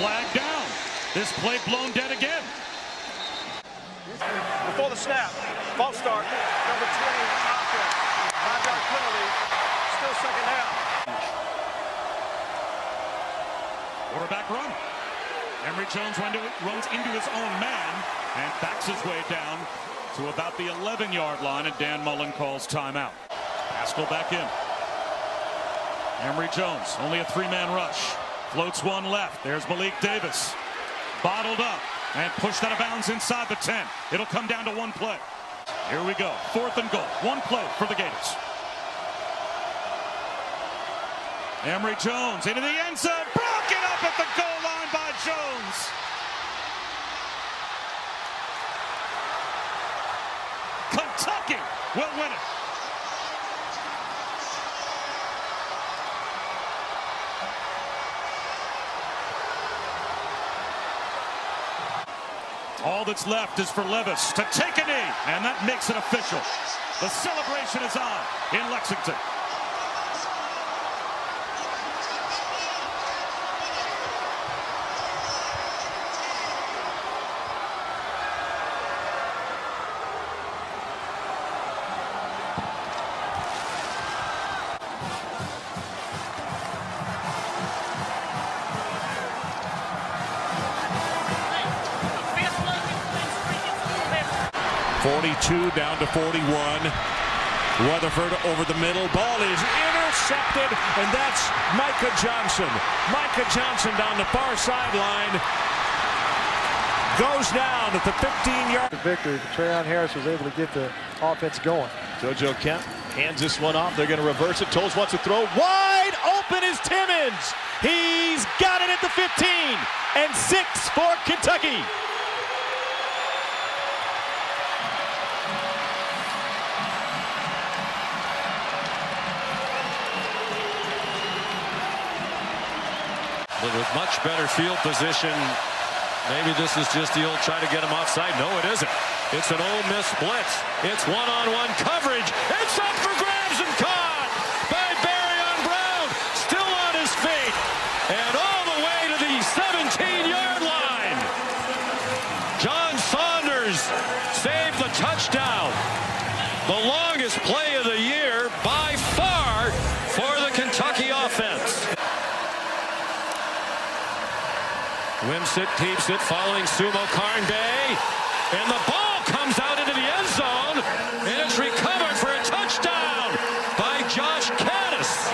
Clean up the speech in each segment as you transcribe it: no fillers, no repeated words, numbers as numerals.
flag down. This play blown dead again. Before the snap, false start, number 20, offense. 5-yard penalty, still second down. Quarterback run. Emory Jones runs into his own man and backs his way down to about the 11-yard line, and Dan Mullen calls timeout. Pascal back in. Emory Jones, only a 3-man rush. Floats one left. There's Malik Davis. Bottled up and pushed out of bounds inside the 10. It'll come down to one play. Here we go. 4th and goal. One play for the Gators. Emory Jones into the end zone. Broken up at the goal line by Jones. Kentucky will win it. All that's left is for Levis to take a knee, and that makes it official. The celebration is on in Lexington. .42 down to 41. Weatherford over the middle. Ball is intercepted, and that's Micah Johnson. Micah Johnson down the far sideline. Goes down at the 15-yard. The victory. Trayon Harris was able to get the offense going. JoJo Kemp hands this one off. They're going to reverse it. Toles wants to throw. Wide open is Timmons. He's got it at the 15. And 6 for Kentucky. But with much better field position, maybe this is just the old try to get him offside. No, it isn't. It's an Ole Miss blitz. It's one-on-one coverage. It's up for grabs and caught by Barryon Brown. Still on his feet. And all the way to the 17-yard line. John Saunders saved the touchdown. The longest play of the year by far for the Kentucky offense. Wimsett keeps it, following Sumo Carnbay, and the ball comes out into the end zone, and it's recovered for a touchdown by Josh Caddis.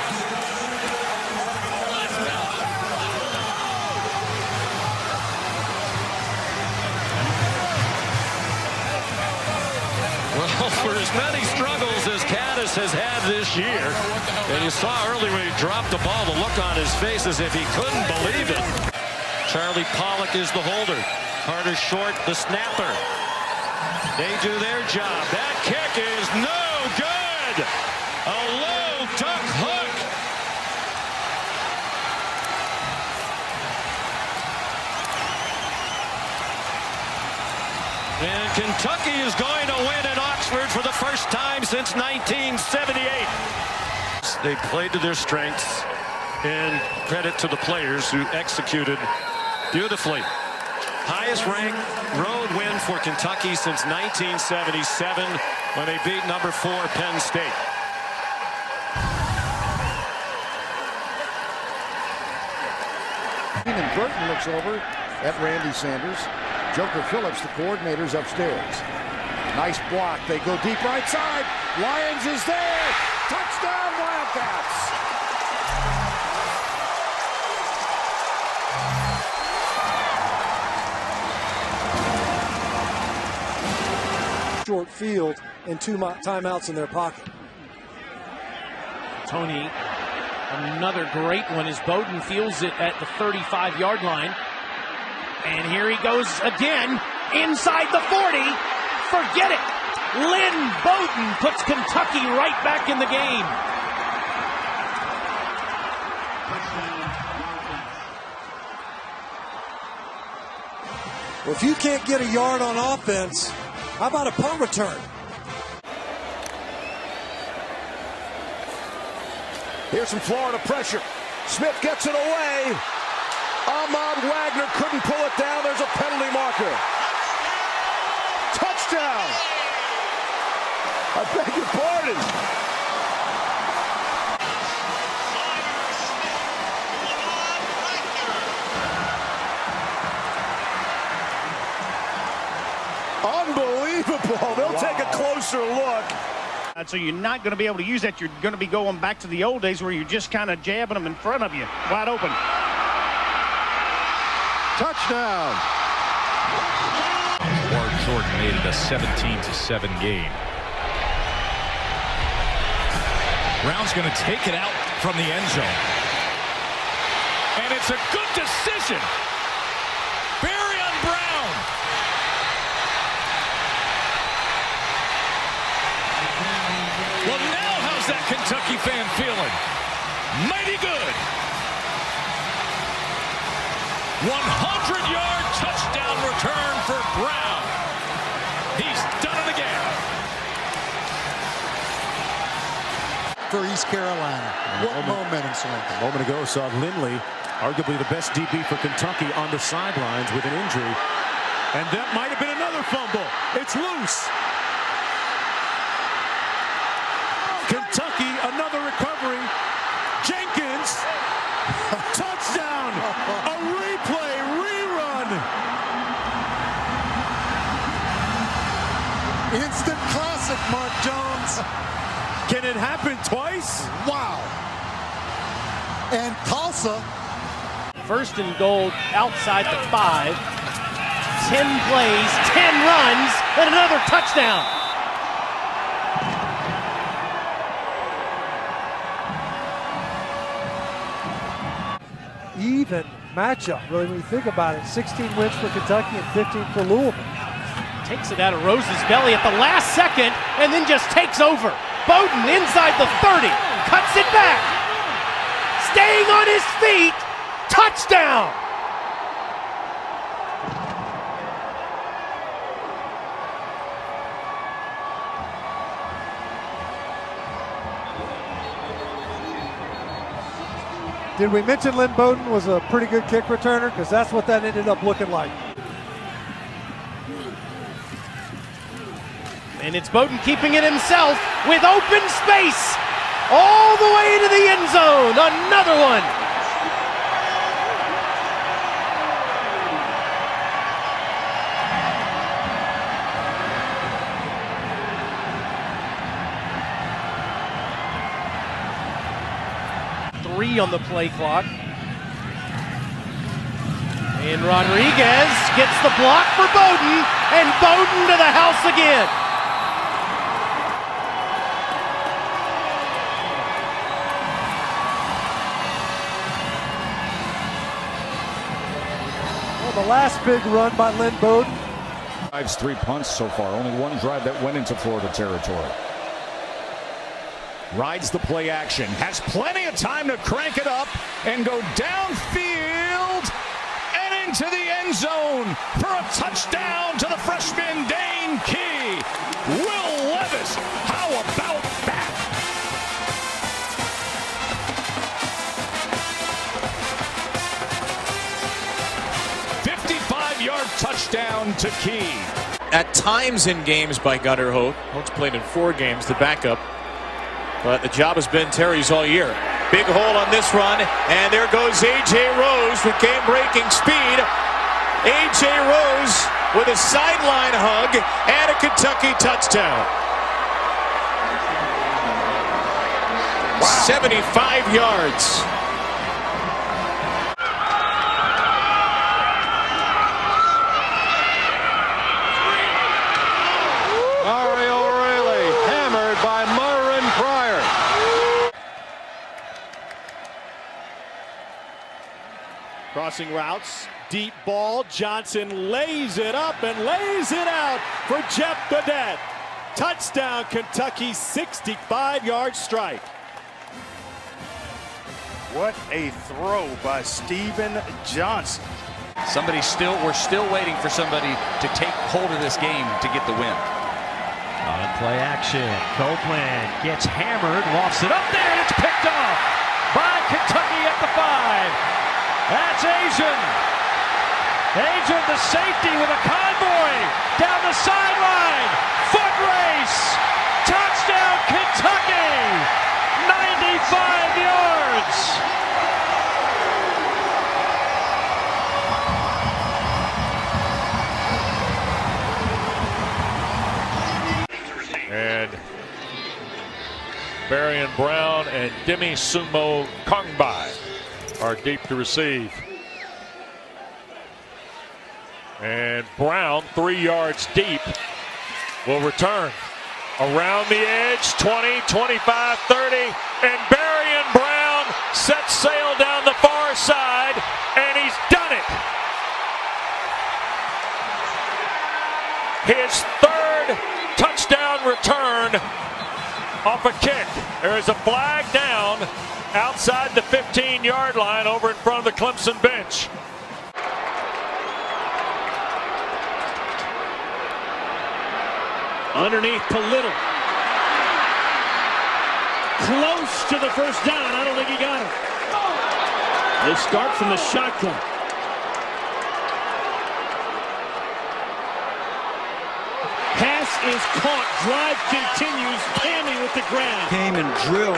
Well, for as many struggles as Caddis has had this year, and you saw earlier when he dropped the ball, the look on his face as if he couldn't believe it. Charlie Pollock is the holder. Carter Short, the snapper. They do their job. That kick is no good. A low duck hook. And Kentucky is going to win in Oxford for the first time since 1978. They played to their strengths, and credit to the players who executed beautifully. Highest ranked road win for Kentucky since 1977 when they beat number 4 Penn State. And Burton looks over at Randy Sanders. Joker Phillips, the coordinator's upstairs. Nice block. They go deep right side. Lyons is there. Touchdown Wildcats. Short field and 2 timeouts in their pocket. Tony, another great one as Bowden fields it at the 35-yard line. And here he goes again inside the 40. Forget it. Lynn Bowden puts Kentucky right back in the game. Well, if you can't get a yard on offense, how about a punt return? Here's some Florida pressure. Smith gets it away. Ahmad Wagner couldn't pull it down. There's a penalty marker. Touchdown. I beg your pardon. Unbelievable. They'll take a closer look. So you're not going to be able to use that. You're going to be going back to the old days where you're just kind of jabbing them in front of you, wide open. Touchdown. Ward Jordan made it a 17-7 game. Brown's going to take it out from the end zone. And it's a good decision. Barry on Brown. Well, now how's that Kentucky fan feeling? Mighty good. 100-yard touchdown return for Brown. He's done it again. For East Carolina. What momentum swing. A moment ago saw Lindley, arguably the best DB for Kentucky, on the sidelines with an injury. And that might have been another fumble. It's loose. Kentucky, another recovery. Jenkins, touchdown. A replay, rerun. Instant classic, Mark Jones. Can it happen twice? Wow. And Tulsa. First and goal outside the 5. 10 plays, 10 runs, and another touchdown. Even matchup, really, when you think about it. 16 wins for Kentucky and 15 for Louisville. Takes it out of Rose's belly at the last second and then just takes over. Bowden inside the 30, cuts it back. Staying on his feet, touchdown. Did we mention Lynn Bowden was a pretty good kick returner? Because that's what that ended up looking like. And it's Bowden keeping it himself with open space all the way to the end zone. Another one. Three on the play clock. And Rodriguez gets the block for Bowden, and Bowden to the house again. Well, the last big run by Lynn Bowden. Drives 3 punts so far. Only one drive that went into Florida territory. Rides the play action. Has plenty of time to crank it up and go downfield and into the end zone for a touchdown to the freshman Dane Key. Will Levis, how about that? Yard touchdown to Key. At times in games by Gunnar Holt. Holt's played in 4 games, the backup. But the job has been Terry's all year. Big hole on this run, and there goes A.J. Rose with game-breaking speed. A.J. Rose with a sideline hug and a Kentucky touchdown. Wow. 75 yards. Crossing routes, deep ball. Johnson lays it up and lays it out for Jeff Badet. Touchdown, Kentucky, 65-yard strike. What a throw by Stephen Johnson. We're still waiting for somebody to take hold of this game to get the win. On play action, Copeland gets hammered, lofts it up there, and it's picked off by Kentucky at the 5. That's Asian. Asian, the safety with a convoy down the sideline. Foot race. Touchdown, Kentucky. 95 yards. And Barian Brown and Demi Sumo Kongbai are deep to receive. And Brown, 3 yards deep, will return. Around the edge, 20, 25, 30, and Barian Brown sets sail down the far side, and he's done it. His third touchdown return off a kick. There is a flag down outside the 15-yard line over in front of the Clemson bench. Underneath to Little. Close to the first down. I don't think he got it. They start from the shotgun. Pass is caught. Drive continues. Tammy with the grab. Came and drill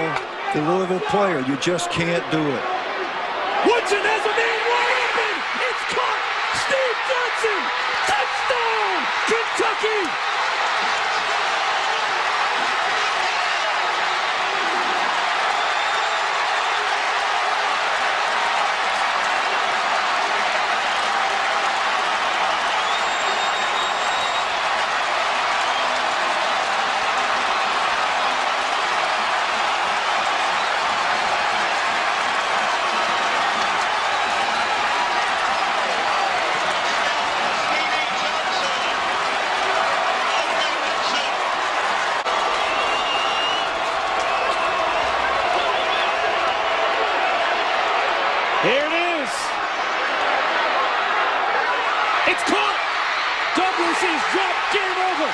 the Louisville player. You just can't do it. Woodson has a man wide open. It's caught. Steve Johnson. Touchdown, Kentucky. Here it is. It's caught. Douglas is dropped. Game over.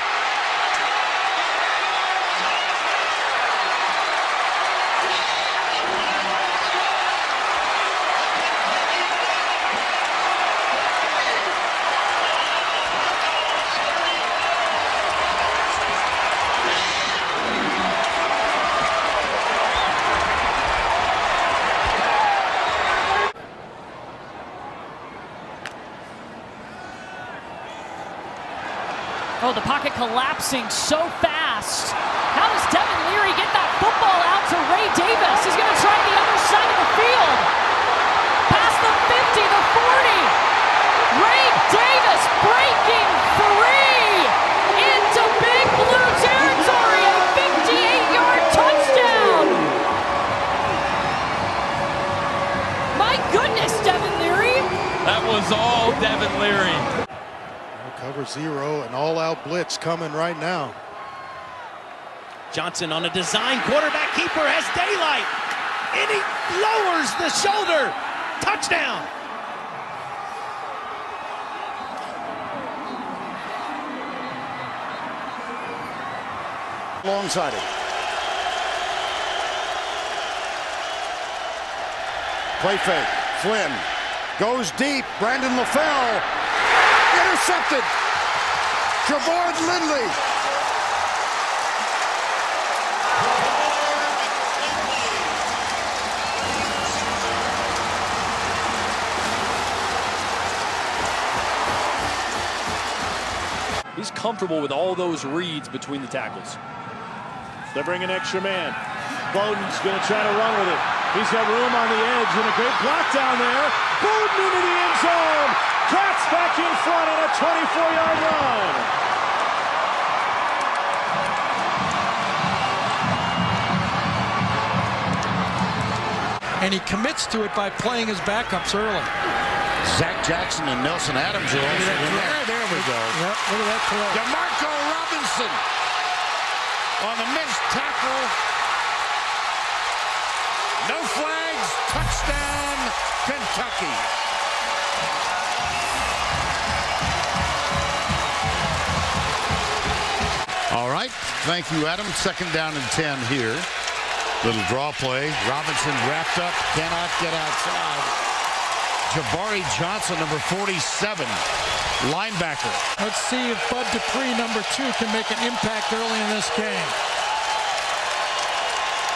Oh, the pocket collapsing so fast. How does Devin Leary get that football out to Ray Davis? He's going to try the other side of the field. Past the 50, the 40. Ray Davis breaking free into Big Blue territory. A 58-yard touchdown. My goodness, Devin Leary. That was all Devin Leary. Cover zero, an all-out blitz coming right now. Johnson on a design. Quarterback keeper has daylight. And he lowers the shoulder. Touchdown. Long-sided. Play fake. Flynn goes deep. Brandon LaFell. Intercepted. Javard Lindley. He's comfortable with all those reads between the tackles. They bring an extra man. Bowden's going to try to run with it. He's got room on the edge and a great block down there. Bowden into the end zone. Cats back in front on a 24-yard run. And he commits to it by playing his backups early. Zach Jackson and Nelson Adams are also in there. There we go. Yep, look at that throw. DeMarco Robinson on the missed tackle. No flags. Touchdown, Kentucky. All right. Thank you, Adam. 2nd down and 10 here. Little draw play. Robinson wrapped up. Cannot get outside. Jabari Johnson, number 47, linebacker. Let's see if Bud Dupree, number 2, can make an impact early in this game.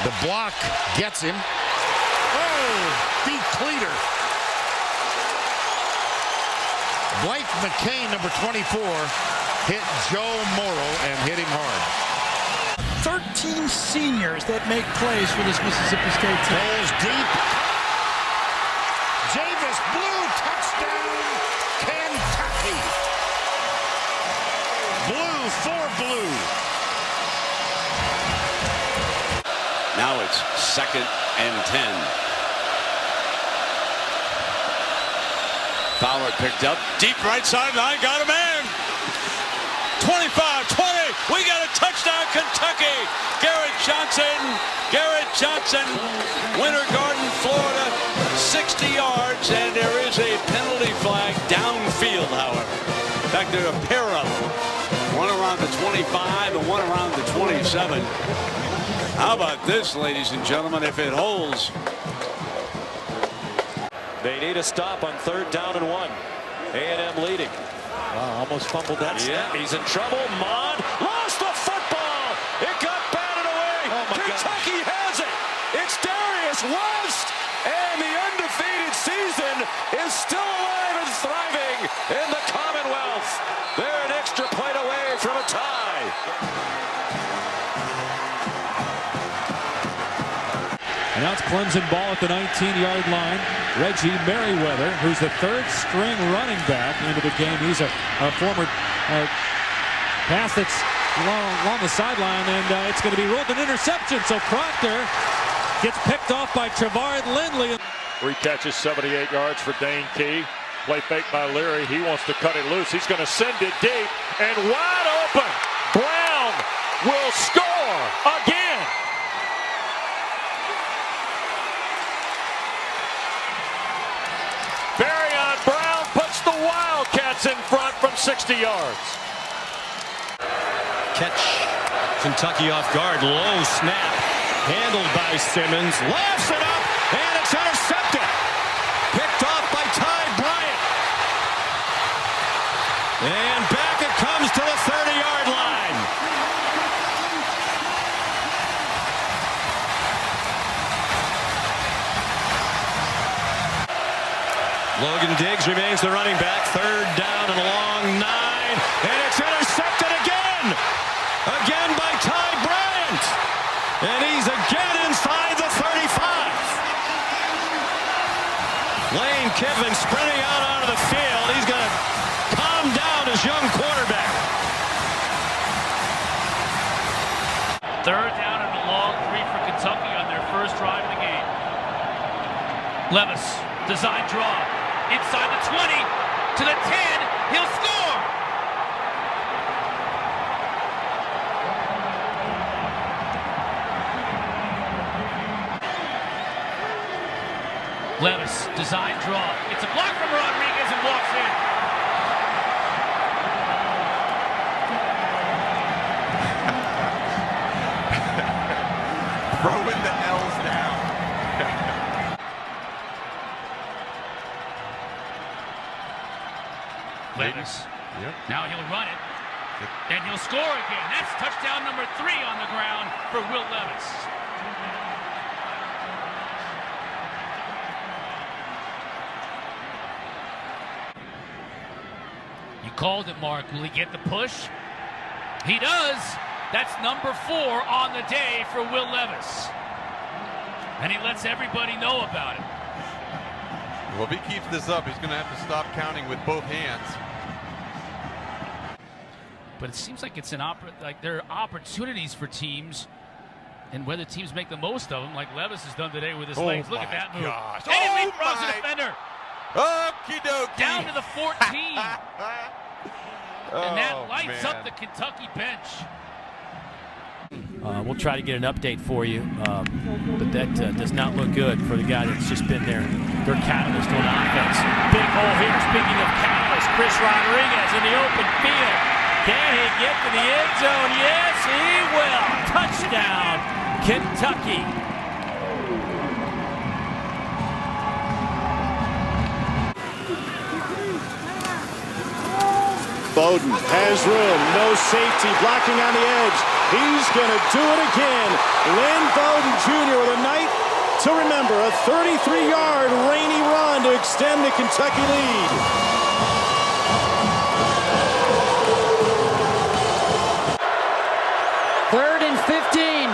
The block gets him. Oh, deep cleater. Blake McCain, number 24, hit Joe Morrow and hit him hard. 13 seniors that make plays for this Mississippi State team. Goes deep. Javis Blue, touchdown, Kentucky. Blue for Blue. Now it's 2nd and 10. Fowler picked up. Deep right sideline. Got a man. 25, 20. We got a touchdown, Kentucky. Garrett Johnson, Winter Garden, Florida, 60 yards, and there is a penalty flag downfield, however. In fact, there are a pair of them. One around the 25 and one around the 27. How about this, ladies and gentlemen, if it holds? They need a stop on 3rd down and 1. A&M leading. Almost fumbled that snap. He's in trouble. Mond lost the football. It got batted away. Kentucky has it. It's Darius West. And the undefeated season is still alive and thriving in the Commonwealth. They're an extra point away from a tie. And now it's Clemson ball at the 19-yard line. Reggie Merriweather, who's the 3rd-string running back into the game. He's a former pass that's along the sideline, and it's going to be ruled an interception. So Proctor gets picked off by Trevard Lindley. 3 catches, 78 yards for Dane Key. Play fake by Leary. He wants to cut it loose. He's going to send it deep and wide open. Brown will score again. Brown puts the Wildcats in front from 60 yards. Catch Kentucky off guard. Low snap. Handled by Simmons. Laughs it up. And it's intercepted. Picked off by Ty Bryant. And back it comes to the 30-yard line. Logan Diggs remains the running back. 3rd down and a long 9. And it's intercepted again. Again by Ty Bryant. And he's again inside the 35. Lane Kiffin sprinting out onto the field. He's going to calm down his young quarterback. 3rd down and a long 3 for Kentucky on their first drive of the game. Levis, design draw. Inside the 20, to the 10, he'll score! Levis, design draw. It's a block from Rodriguez and walks in. Throwing the L's down. Levis. Now he'll run it. And he'll score again. That's touchdown number 3 on the ground for Will Levis. You called it, Mark. Will he get the push? He does. That's number 4 on the day for Will Levis. And he lets everybody know about it. Well, if he keeps this up, he's going to have to stop counting with both hands. But it seems like it's like there are opportunities for teams, and whether teams make the most of them, like Levis has done today with his legs. Look at that move. Gosh. And he leapfrogs the defender. Okie dokie. Down to the 14. And that lights up the Kentucky bench. We'll try to get an update for you, but that does not look good for the guy that's just been their catalyst on offense. Big hole here. Speaking of catalyst, Chris Rodriguez in the open field. Can he get to the end zone? Yes, he will. Touchdown, Kentucky. Bowden has room, no safety, blocking on the edge. He's going to do it again. Lynn Bowden Jr. with a night to remember, a 33-yard rainy run to extend the Kentucky lead. Third and 15.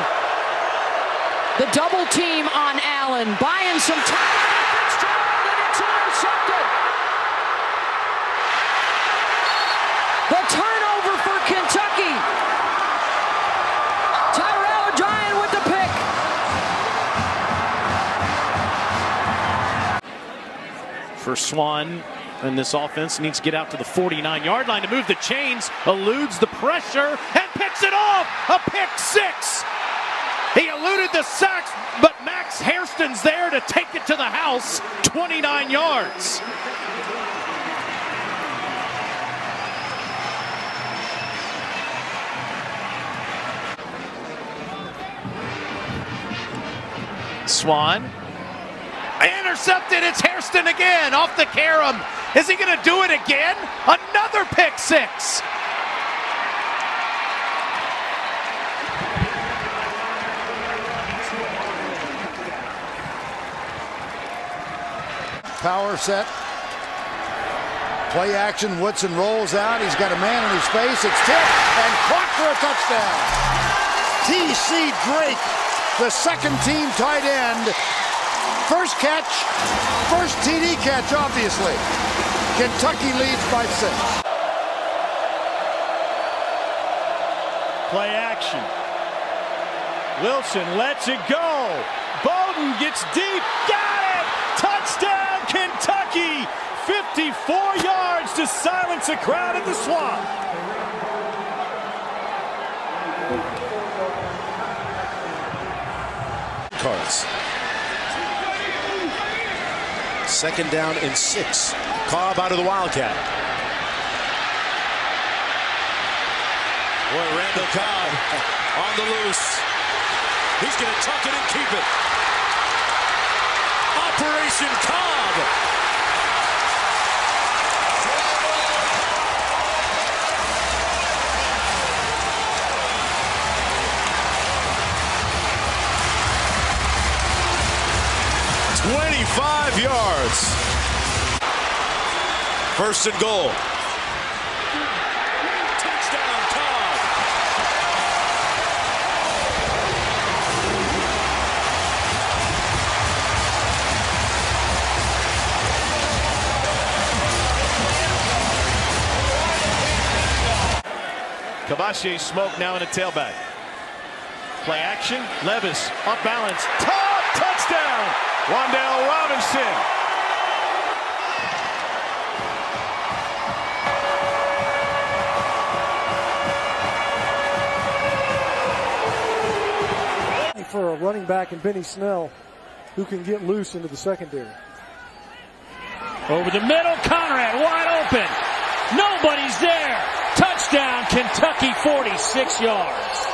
The double team on Allen, buying some time. And it's intercepted. The turnover for Kentucky. Tyrell O'Brien with the pick. For Swan, and this offense needs to get out to the 49-yard line to move the chains, eludes the pressure, and picks it off. A pick six. He eluded the sacks, but Max Hairston's there to take it to the house, 29 yards. Swan. Intercepted. It's Hairston again off the carom. Is he going to do it again? Another pick six. Power set. Play action. Woodson rolls out. He's got a man in his face. It's tipped and caught for a touchdown. T.C. Drake, the second team tight end. First catch, first TD catch, obviously. Kentucky leads by 6. Play action. Wilson lets it go. Bowden gets deep. Got it! Touchdown, Kentucky! 54 yards to silence the crowd at the Swamp. Cards. Second down and 6. Cobb out of the Wildcat. Boy, Randall Cobb on the loose. He's going to tuck it and keep it. Operation Cobb. .25 yards. First and goal. Touchdown, Cobb. Kavashe smoke now in a tailback. Play action. Levis off balance. Touchdown. Wan'Dale Robinson. For a running back in Benny Snell who can get loose into the secondary. Over the middle, Conrad wide open. Nobody's there. Touchdown, Kentucky, 46 yards.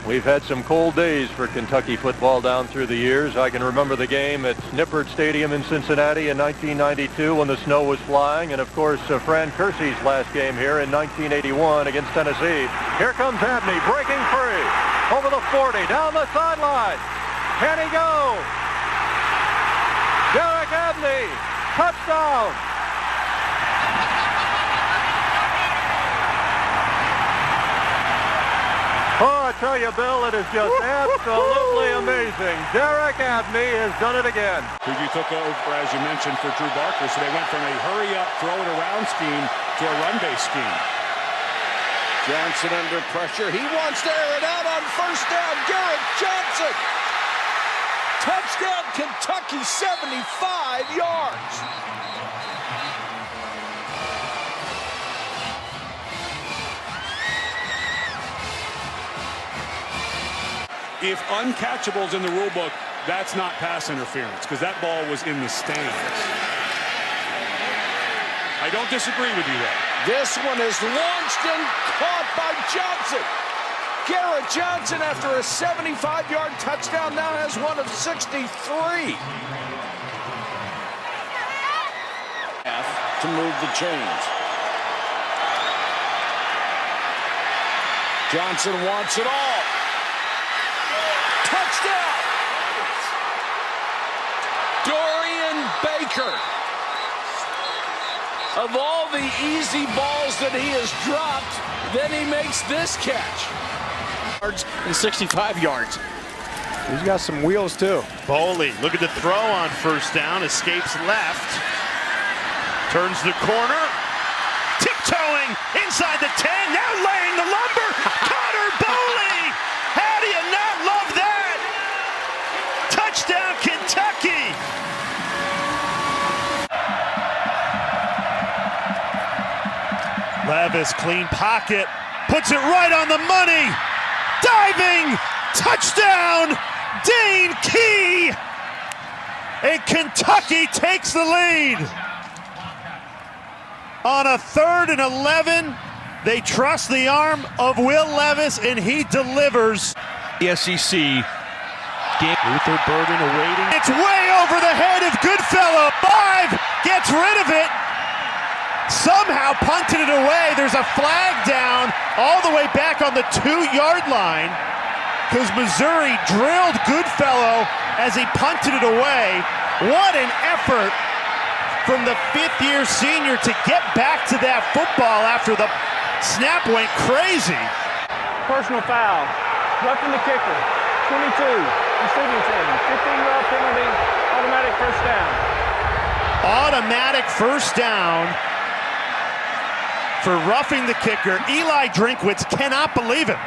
We've had some cold days for Kentucky football down through the years. I can remember the game at Nippert Stadium in Cincinnati in 1992 when the snow was flying, and of course Fran Kersey's last game here in 1981 against Tennessee. Here comes Abney breaking free over the 40 down the sideline. Can he go? Derek Abney, touchdown. Oh, I tell you, Bill, it is just absolutely amazing. Derek Abney has done it again. Coogee took over, as you mentioned, for Drew Barker, so they went from a hurry-up, throw-it-around scheme to a run-based scheme. Johnson under pressure. He wants to air it out on first down. Garrett Johnson. Touchdown, Kentucky, 75 yards. If uncatchables in the rule book, that's not pass interference, because that ball was in the stands. I don't disagree with you there. This one is launched and caught by Johnson. Garrett Johnson, after a 75-yard touchdown, now has one of 63. To move the chains. Johnson wants it all. Touchdown! Dorian Baker. Of all the easy balls that he has dropped, then he makes this catch. And 65 yards. He's got some wheels too. Boley, look at the throw on first down, escapes left. Turns the corner, tiptoeing inside the 10, now laying the lumber. Connor Boley! How do you not love that? Touchdown, Kentucky! Levis, clean pocket, puts it right on the money. Diving, touchdown, Dane Key! And Kentucky takes the lead. On a 3rd and 11, they trust the arm of Will Levis, and he delivers. The SEC. Luther Burden awaiting. It's way over the head of Goodfellow. 5 gets rid of it. Somehow punted it away. There's a flag down all the way back on the 2-yard line because Missouri drilled Goodfellow as he punted it away. What an effort from the 5th-year senior to get back to that football after the snap went crazy. Personal foul. Roughing the kicker. 22. Receiving team. 15-yard penalty. Automatic first down. Automatic first down for roughing the kicker. Eli Drinkwitz cannot believe it.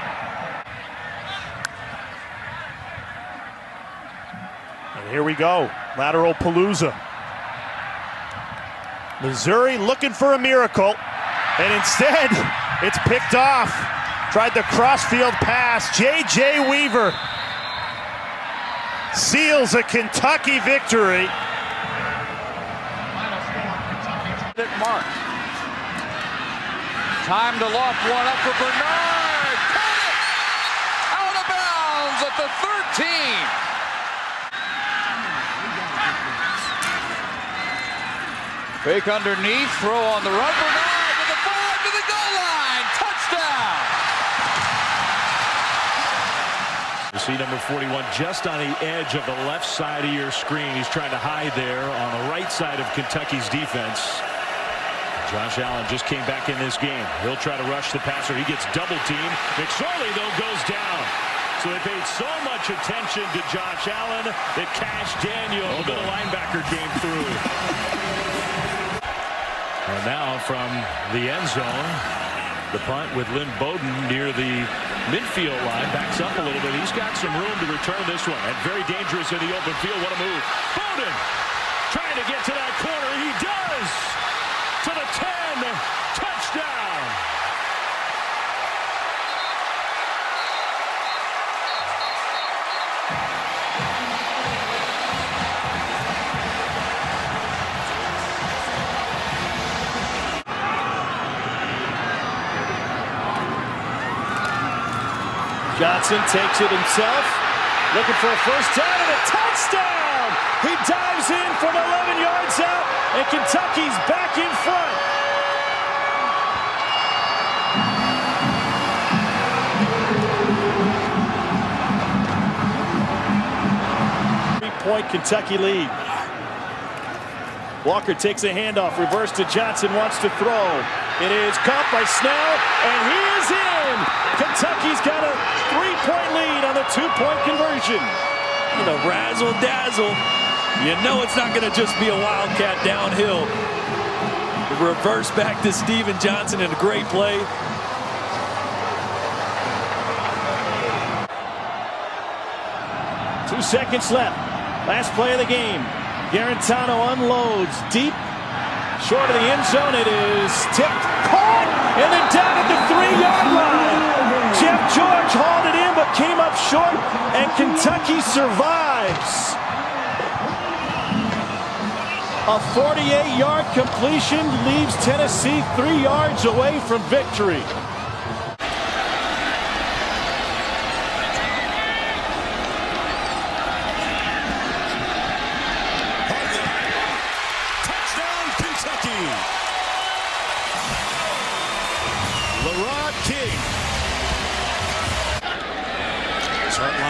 And here we go. Lateral Palooza. Missouri looking for a miracle, and instead it's picked off. Tried the crossfield pass. J.J. Weaver seals a Kentucky victory. Mark. Time to loft one up for Bernard. Got it! Out of bounds at the 13. Fake underneath, throw on the run. Bernard to the 5 to the goal line. Touchdown! You see number 41 just on the edge of the left side of your screen. He's trying to hide there on the right side of Kentucky's defense. Josh Allen just came back in this game. He'll try to rush the passer. He gets double teamed. McSorley, though, goes down. So they paid so much attention to Josh Allen that Cash Daniel, the middle linebacker, came through. And now from the end zone, the punt with Lynn Bowden near the midfield line. Backs up a little bit. He's got some room to return this one. And very dangerous in the open field. What a move. Bowden trying to get to that corner. He does. To the 10. Touchdown. Johnson takes it himself, looking for a first down and a touchdown! He dives in from 11 yards out, and Kentucky's back in front. Three-point Kentucky lead. Walker takes a handoff, reverse to Johnson, wants to throw. It is caught by Snell, and he is in! Kentucky's got a 3-point lead on the 2-point conversion. The razzle-dazzle. You know it's not going to just be a Wildcat downhill. The reverse back to Steven Johnson in a great play. Two seconds left. Last play of the game. Garantano unloads deep. Short of the end zone. It is tipped, caught, and then down at the 3-yard line. Jeff George hauled it in but came up short, and Kentucky survives. A 48-yard completion leaves Tennessee 3 yards away from victory.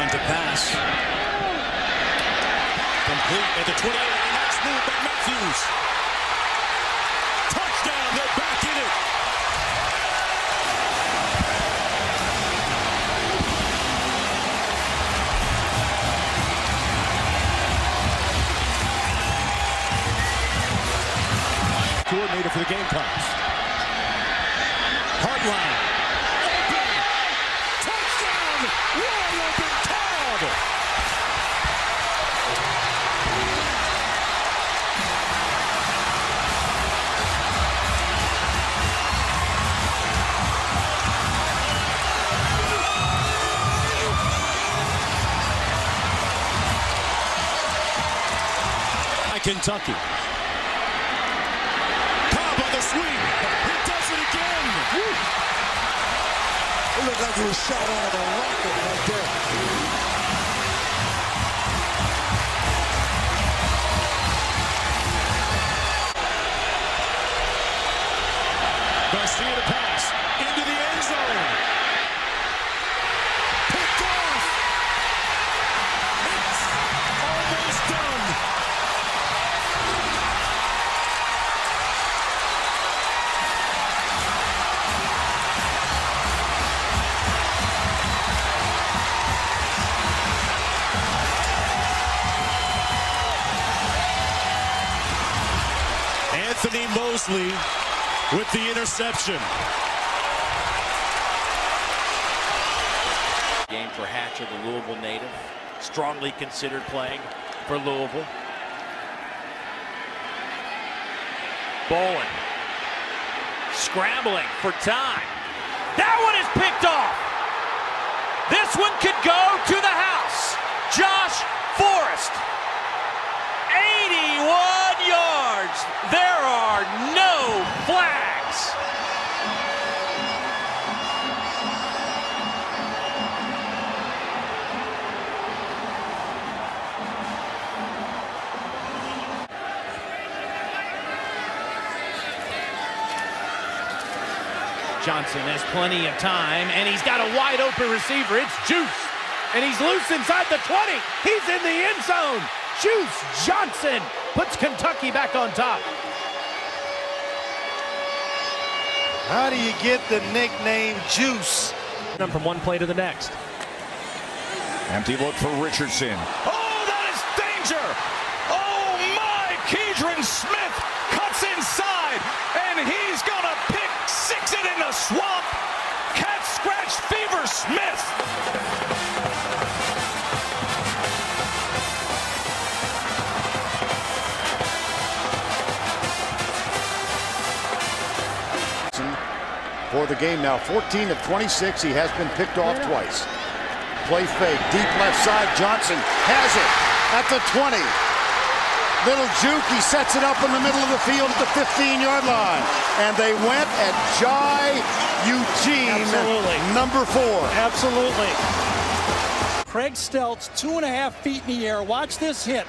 line to pass. Complete at the 28. Nice move by Matthews. Touchdown. They're back in it. Coordinator for the game class. Hardline. Open. Touchdown. Wide open Cobb. Kentucky. Cobb on the swing. He does it again. Woo. It looked like he was shot out of a rocket right there. Garcia to pass into the end zone. Picked off. It's almost done. Anthony Mosley with the interception. Game for Hatcher, the Louisville native. Strongly considered playing for Louisville. Bolin scrambling for time. That one is picked off. This one could go to the house. Josh Forrest. 81 yards. There are no flags. Johnson has plenty of time, and he's got a wide open receiver. It's Juice, and he's loose inside the 20. He's in the end zone. Juice Johnson puts Kentucky back on top. How do you get the nickname Juice? From one play to the next. Empty look for Richardson. Oh, that is danger. Oh, my. Kedron Smith cuts inside, and he's going to pick six it in the swamp. Cat scratch fever Smith. For the game now, 14 of 26. He has been picked off twice. Play fake, deep left side. Johnson has it at the 20. Little juke, he sets it up in the middle of the field at the 15-yard line. And they went at Jai Eugene, number 4. Absolutely. Craig Stelz, 2.5 feet in the air. Watch this hit.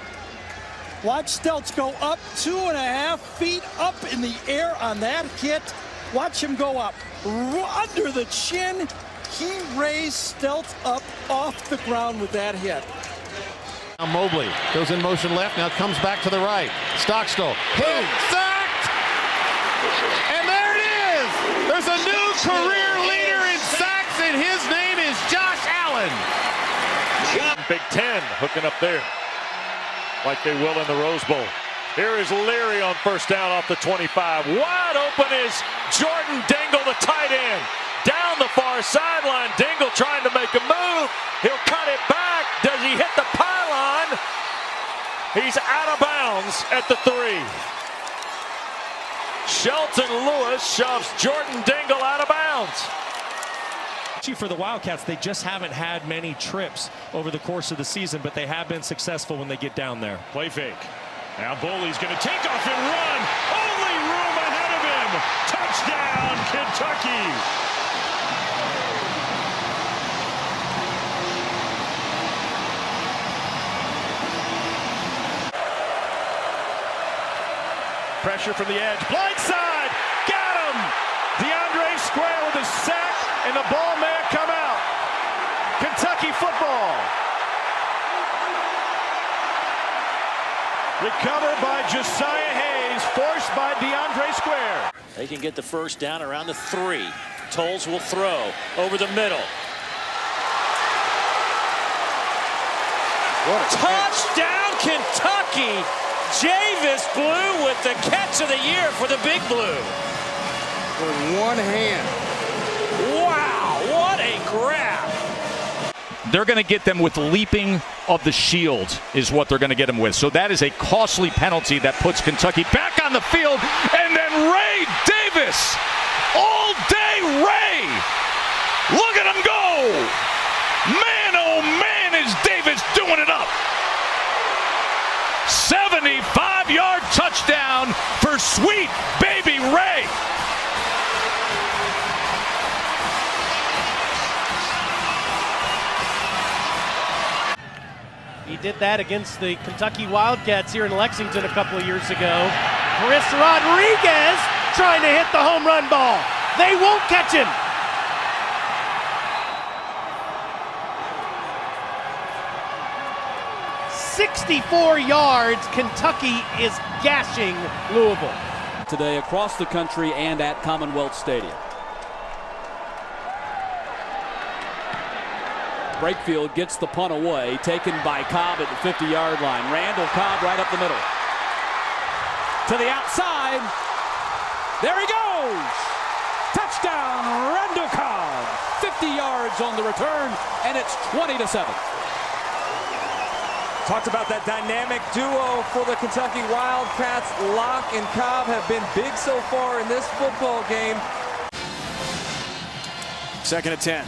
Watch Stelz go up 2.5 feet up in the air on that hit. Watch him go up under the chin. He raised Stelz up off the ground with that hit. Now Mobley goes in motion left, now comes back to the right. Stockstill, boom, sacked! And there it is! There's a new career leader in sacks, and his name is Josh Allen. Big Ten hooking up there like they will in the Rose Bowl. Here is Leary on first down off the 25. Wide open is Jordan Dingle, the tight end. Down the far sideline. Dingle trying to make a move. He'll cut it back. Does he hit the pylon? He's out of bounds at the 3. Shelton Lewis shoves Jordan Dingle out of bounds. For the Wildcats, they just haven't had many trips over the course of the season, but they have been successful when they get down there. Play fake. Now Boley's going to take off and run. Only room ahead of him. Touchdown, Kentucky. Pressure from the edge. Blindside. Got him. DeAndre Square with a sack, and the ball may have come out. Kentucky football. Recovered by Josiah Hayes, forced by DeAndre Square. They can get the first down around the 3. Tolles will throw over the middle. Touchdown, Kentucky! Javis Blue with the catch of the year for the Big Blue. With one hand. Wow, what a grab! They're going to get them with leaping of the shield is what they're going to get them with. So that is a costly penalty that puts Kentucky back on the field. And then Ray Davis, all day Ray. Look at him go. Man, oh man, is Davis doing it up. 75-yard touchdown for sweet baby Ray. He did that against the Kentucky Wildcats here in Lexington a couple of years ago. Chris Rodriguez trying to hit the home run ball. They won't catch him. "64 yards. Kentucky is gashing Louisville." Today across the country and at Commonwealth Stadium. Brakefield gets the punt away, taken by Cobb at the 50-yard line. Randall Cobb right up the middle. To the outside. There he goes. Touchdown, Randall Cobb. 50 yards on the return, and it's 20-7. Talked about that dynamic duo for the Kentucky Wildcats. Locke and Cobb have been big so far in this football game. 2nd and 10.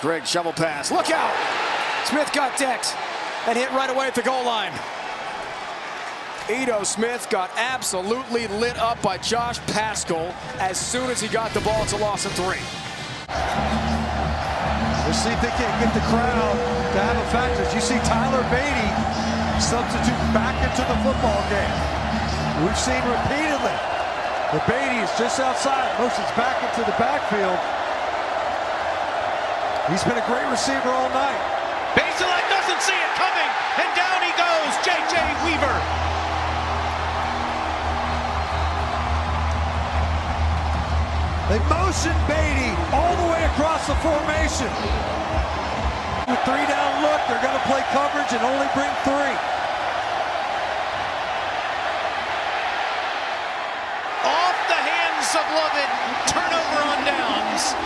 Greg shovel pass. Look out! Smith got decked and hit right away at the goal line. Ito Smith got absolutely lit up by Josh Paschal as soon as he got the ball. It's a loss of 3. We'll see if they can get the crowd to have a factor. You see Tyler Beatty substitute back into the football game. We've seen repeatedly that Beatty is just outside, motions back into the backfield. He's been a great receiver all night. Baselak doesn't see it coming, and down he goes, J.J. Weaver. They motion Beatty all the way across the formation. With 3-down look, they're going to play coverage and only bring 3. Off the hands of Lovett, turnover on downs.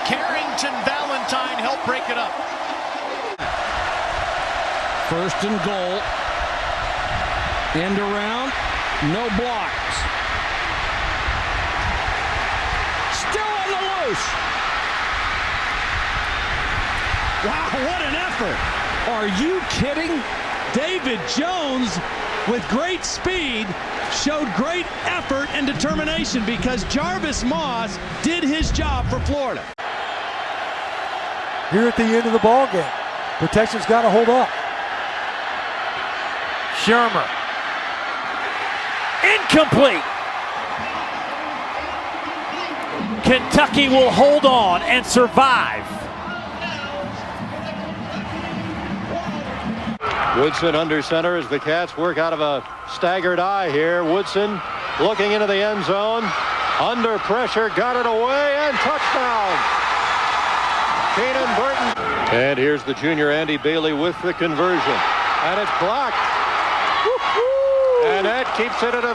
Carrington Valentine helped break it up. 1st and goal. End around. No blocks. Still on the loose. Wow, what an effort. Are you kidding? David Jones, with great speed, showed great effort and determination because Jarvis Moss did his job for Florida. Here at the end of the ball game, protection's got to hold up. Shermer. Incomplete. Kentucky will hold on and survive. Woodson under center as the Cats work out of a staggered eye here. Woodson looking into the end zone. Under pressure, got it away, and touchdown. Keenan Burton. And here's the junior Andy Bailey with the conversion. And it's blocked. And that keeps it at a...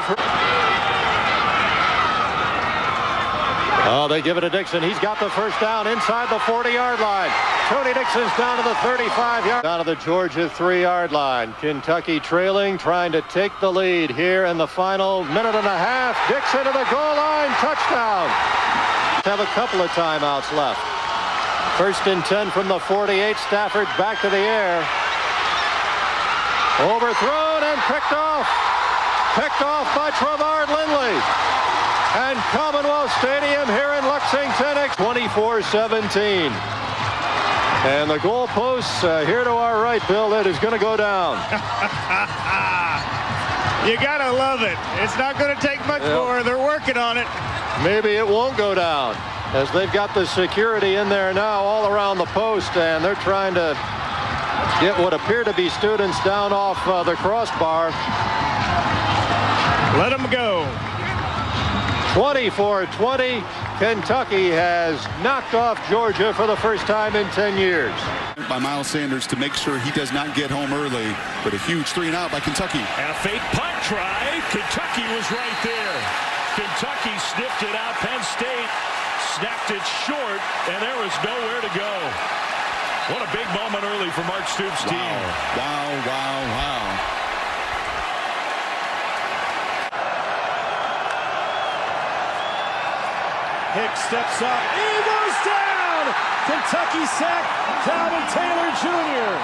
Oh, they give it to Dixon. He's got the first down inside the 40-yard line. Tony Dixon's down to the 35-yard. Down to the Georgia 3-yard line. Kentucky trailing, trying to take the lead here in the final minute and a half. Dixon to the goal line. Touchdown. Have a couple of timeouts left. 1st and 10 from the 48. Stafford back to the air. Overthrown and picked off. Picked off by Trevard Lindley. And Commonwealth Stadium here in Lexington, 24-17. And the goalposts here to our right, Bill, it is going to go down. You got to love it. It's not going to take much more. They're working on it. Maybe it won't go down, as they've got the security in there now all around the post, and they're trying to get what appear to be students down off the crossbar. Let them go. 24-20. Kentucky has knocked off Georgia for the first time in 10 years. By Miles Sanders to make sure he does not get home early, but a huge 3-and-out by Kentucky. And a fake punt try. Kentucky was right there. Kentucky sniffed it out. Penn State snapped it short, and there was nowhere to go. What a big moment early for Mark Stoops' team. Wow. Hicks steps up. He goes down. Kentucky sack. Calvin Taylor Jr.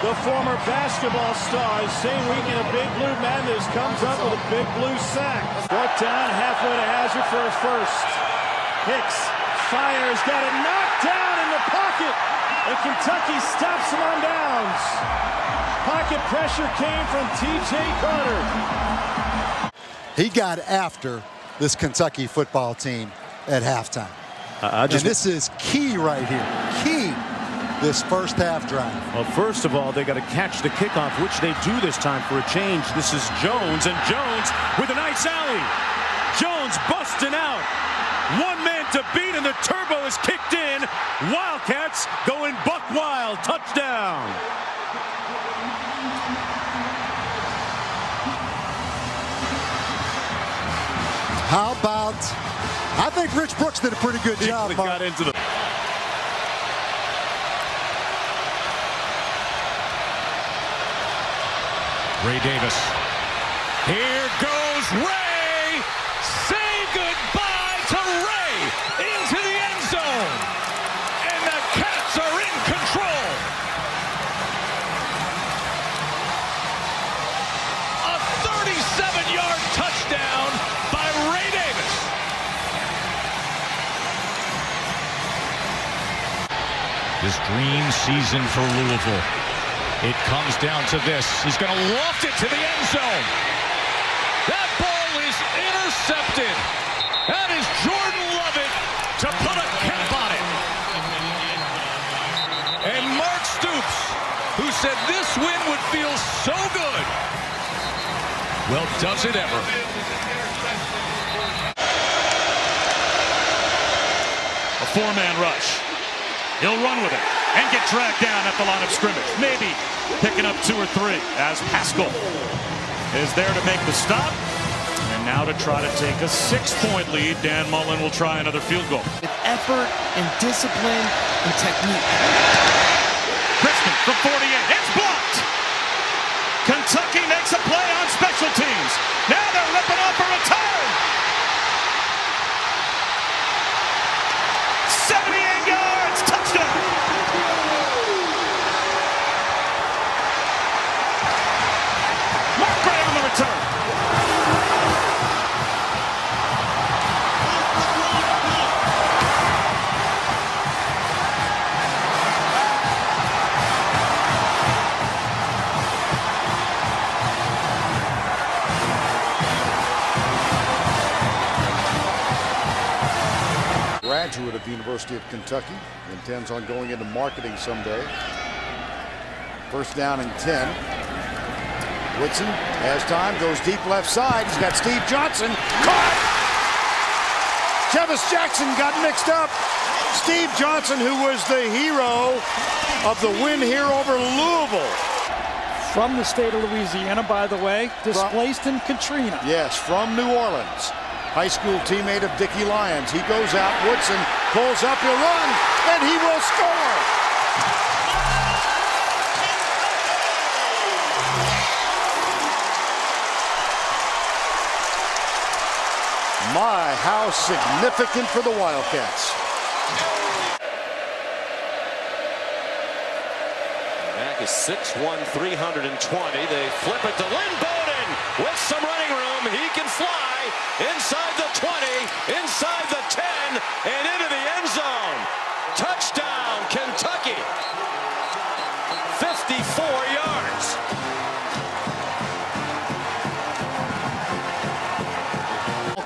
The former basketball star, same weekend of Big Blue Madness, comes up with a Big Blue sack. Fourth down, halfway to Hager for his first. Hicks fires, got it knocked down in the pocket, and Kentucky stops him on downs. Pocket pressure came from T.J. Carter. He got after this Kentucky football team at halftime. And this is key right here. Key, this first half drive. Well, first of all, they got to catch the kickoff, which they do this time for a change. This is Jones, and Jones with a nice alley. Jones busting out. One man to beat, and the turbo is kicked in. Wildcats going buck wild. Touchdown. How about, I think Rich Brooks did a pretty good job. He got into the... Ray Davis. Here goes Ray. Say goodbye to Ray into the end zone. And the Cats are in control. A 37-yard touchdown by Ray Davis. This dream season for Louisville. It comes down to this. He's going to loft it to the end zone. That ball is intercepted. That is Jordan Lovett to put a cap on it. And Mark Stoops, who said this win would feel so good. Well, does it ever? A four-man rush. He'll run with it and get dragged down at the line of scrimmage. Maybe picking up 2 or 3 as Pascal is there to make the stop. And now to try to take a 6-point lead, Dan Mullen will try another field goal. With effort and discipline and technique. Christman from 48. It's blocked. Kentucky makes a play on special teams. Now they're ripping off a return. 78 yards. Touchdown. Mark Gray on the return. Graduate of the University of Kentucky, intends on going into marketing someday. First down and 10. Whitson has time, goes deep left side. He's got Steve Johnson. Caught! Jevis Jackson got mixed up. Steve Johnson, who was the hero of the win here over Louisville. From the state of Louisiana, by the way, displaced in Katrina. Yes, from New Orleans. High school teammate of Dickie Lyons. He goes out, Woodson pulls up, he'll run, and he will score. My, how significant for the Wildcats. Mack is 6'1", 320. They flip it to Lynn Bowden with some running room. He can fly inside the 20, inside the 10, and into the end zone. Touchdown, Kentucky. 54 yards.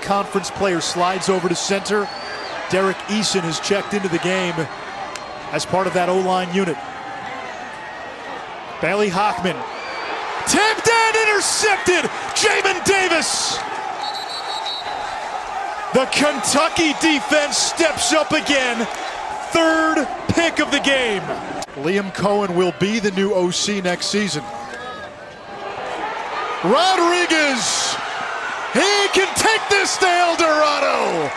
Conference player slides over to center. Derek Eason has checked into the game. as part of that O-line unit. Bailey Hockman. Tipped and intercepted! Jamin Davis! The Kentucky defense steps up again. Third pick of the game. Liam Cohen will be the new OC next season. Rodriguez! He can take this to El Dorado!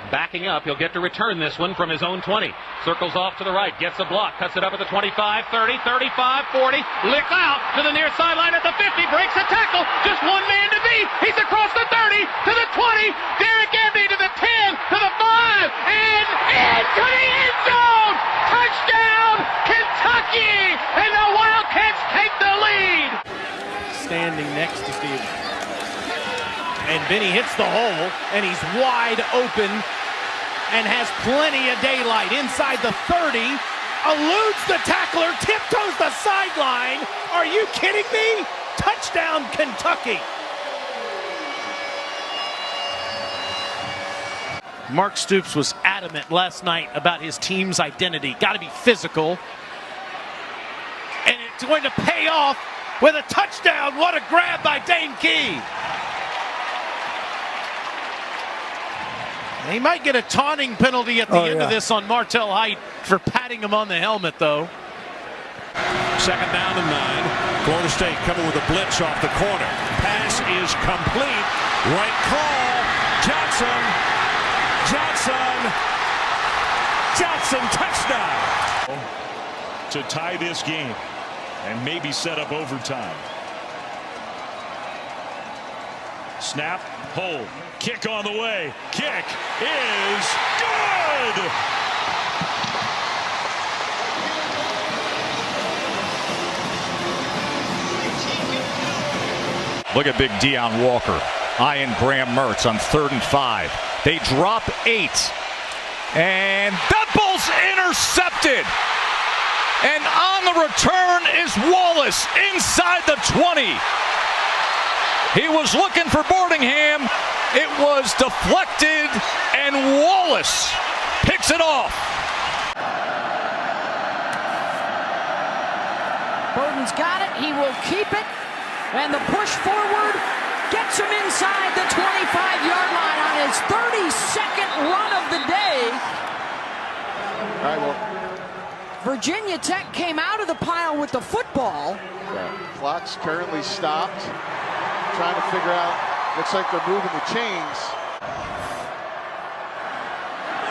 Backing up, he'll get to return this one from his own 20. Circles off to the right, gets a block, cuts it up at the 25, 30, 35, 40, licks out to the near sideline at the 50, breaks a tackle, just one man to beat. He's across the 30, to the 20, Derek Embry to the 10, to the 5, and into the end zone! Touchdown, Kentucky! And the Wildcats take the lead! Standing next to Steve. And Benny hits the hole, and he's wide open and has plenty of daylight inside the 30, eludes the tackler, tiptoes the sideline. Are you kidding me? Touchdown, Kentucky. Mark Stoops was adamant last night about his team's identity. Got to be physical. And it's going to pay off with a touchdown. What a grab by Dane Key. He might get a taunting penalty at the end of this on Martell Height for patting him on the helmet, though. Second down and 9. Florida State coming with a blitz off the corner. Pass is complete. Right call. Johnson, touchdown. To tie this game and maybe set up overtime. Snap, hold, kick on the way. Kick is good! Look at big Deion Walker eyeing Graham Mertz on 3rd and 5. They drop 8. And that ball's intercepted. And on the return is Wallace inside the 20. He was looking for Boardingham. It was deflected, and Wallace picks it off. Bowden's got it. He will keep it. And the push forward gets him inside the 25-yard line on his 32nd run of the day. All right, well, Virginia Tech came out of the pile with the football. Clock's currently stopped. Trying to figure out, looks like they're moving the chains.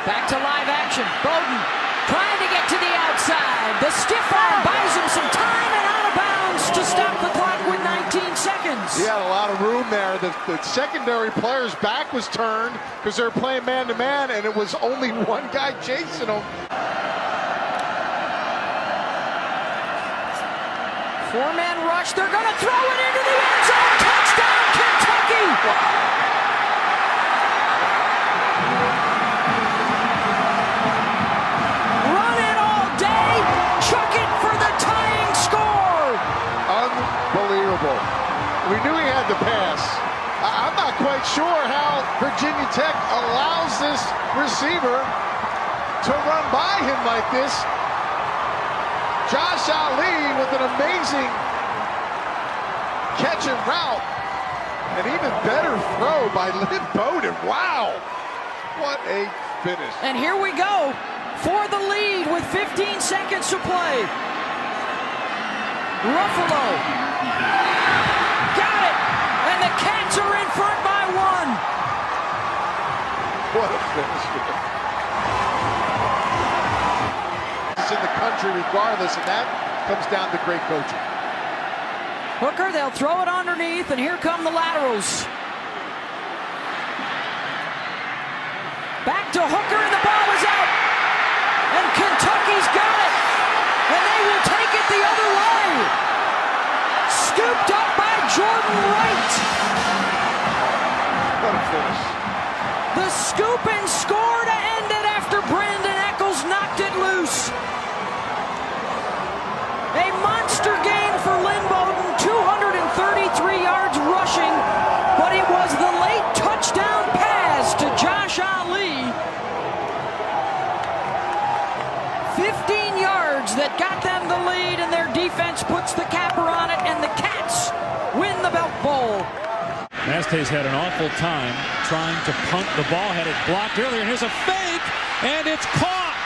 Back to live action. Bowden trying to get to the outside. The stiff arm buys him some time and out of bounds to stop the clock with 19 seconds. He had a lot of room there. The secondary player's back was turned because they were playing man-to-man, and it was only one guy chasing him. 4-man rush. They're going to throw it into the end zone. Touchdown, Kentucky! Run it all day. Chuck it for the tying score. Unbelievable. We knew he had to pass. I'm not quite sure how Virginia Tech allows this receiver to run by him like this. Josh Ali with an amazing catch and route. An even better throw by Lynn Bowden. Wow. What a finish. And here we go for the lead with 15 seconds to play. Ruffalo. Got it. And the Cats are in front by 1. What a finish. In the country regardless, and that comes down to great coaching. Hooker, they'll throw it underneath, and here come the laterals. Back to Hooker, and the ball is out. And Kentucky's got it. And they will take it the other way. Scooped up by Jordan Wright. What a finish. The scoop and score to end it after Brandon Eccles knocked it loose. A monster game for Lynn Bowden, 233 yards rushing, but it was the 15 yards that got them the lead, and their defense puts the capper on it, and the Cats win the Belt Bowl. Maste's had an awful time trying to punt the ball. Had it blocked earlier, and here's a fake, and it's caught.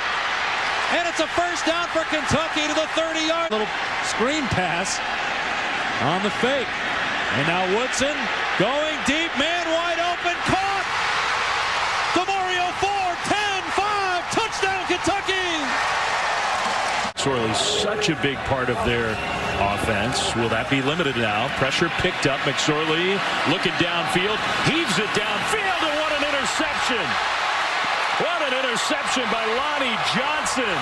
And it's a first down for Kentucky to the 30-yard. Little screen pass on the fake. And now Woodson going deep, man wide open, caught. DeMario 4, 10, 5, touchdown Kentucky. McSorley's such a big part of their offense. Will that be limited now? Pressure picked up. McSorley looking downfield, heaves it downfield, and what an interception. What an interception by Lonnie Johnson.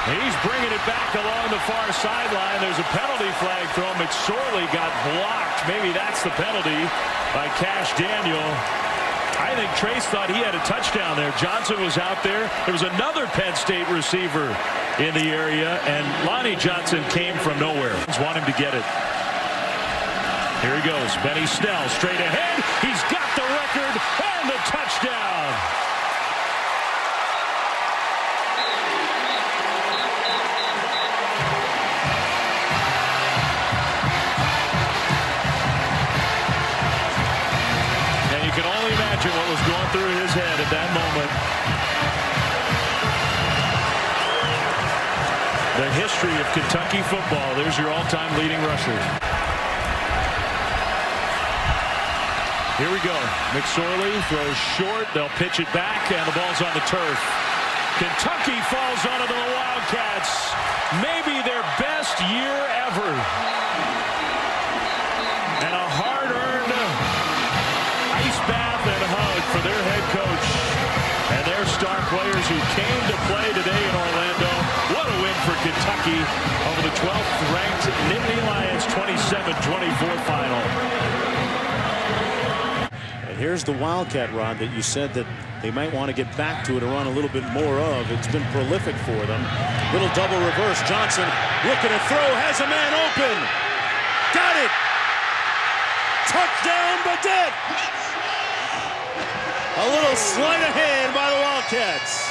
He's bringing it back along the far sideline. There's a penalty flag thrown. McSorley got blocked. Maybe that's the penalty by Cash Daniel. I think Trace thought he had a touchdown there. Johnson was out there. There was another Penn State receiver in the area, and Lonnie Johnson came from nowhere. Want him to get it. Here he goes. Benny Snell straight ahead. He's got the record and the touchdown. You can only imagine what was going through his head at that moment. The history of Kentucky football. There's your all-time leading rusher. Here we go. McSorley throws short. They'll pitch it back, and the ball's on the turf. Kentucky falls onto the Wildcats. Maybe their best year ever. And a hard-earned ice bath and hug for their head coach and their star players who came to play today in Orlando. What a win for Kentucky over the 12th ranked Nittany Lions, 27-24 final. And here's the Wildcat, Rod, that you said that they might want to get back to it or run a little bit more of. It's been prolific for them. Little double reverse. Johnson looking to throw, has a man open. Got it. Touchdown, Badet. A little sleight of hand by the Wildcats.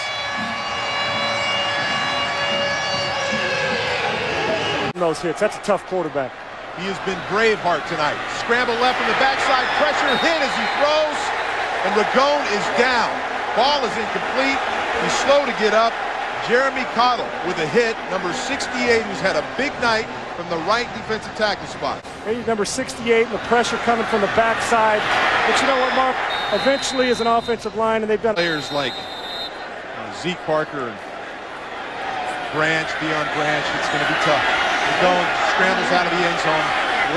Those hits. That's a tough quarterback. He has been Braveheart tonight. Scramble left from the backside. Pressure hit as he throws. And Ragone is down. Ball is incomplete. He's slow to get up. Jeremy Cottle with a hit. Number 68, who's had a big night from the right defensive tackle spot. He's number 68, and the pressure coming from the backside. But you know what, Mark? Eventually, as an offensive line, and they've done players like Zeke Parker and Branch, Deion Branch. It's going to be tough. Ragone scrambles out of the end zone.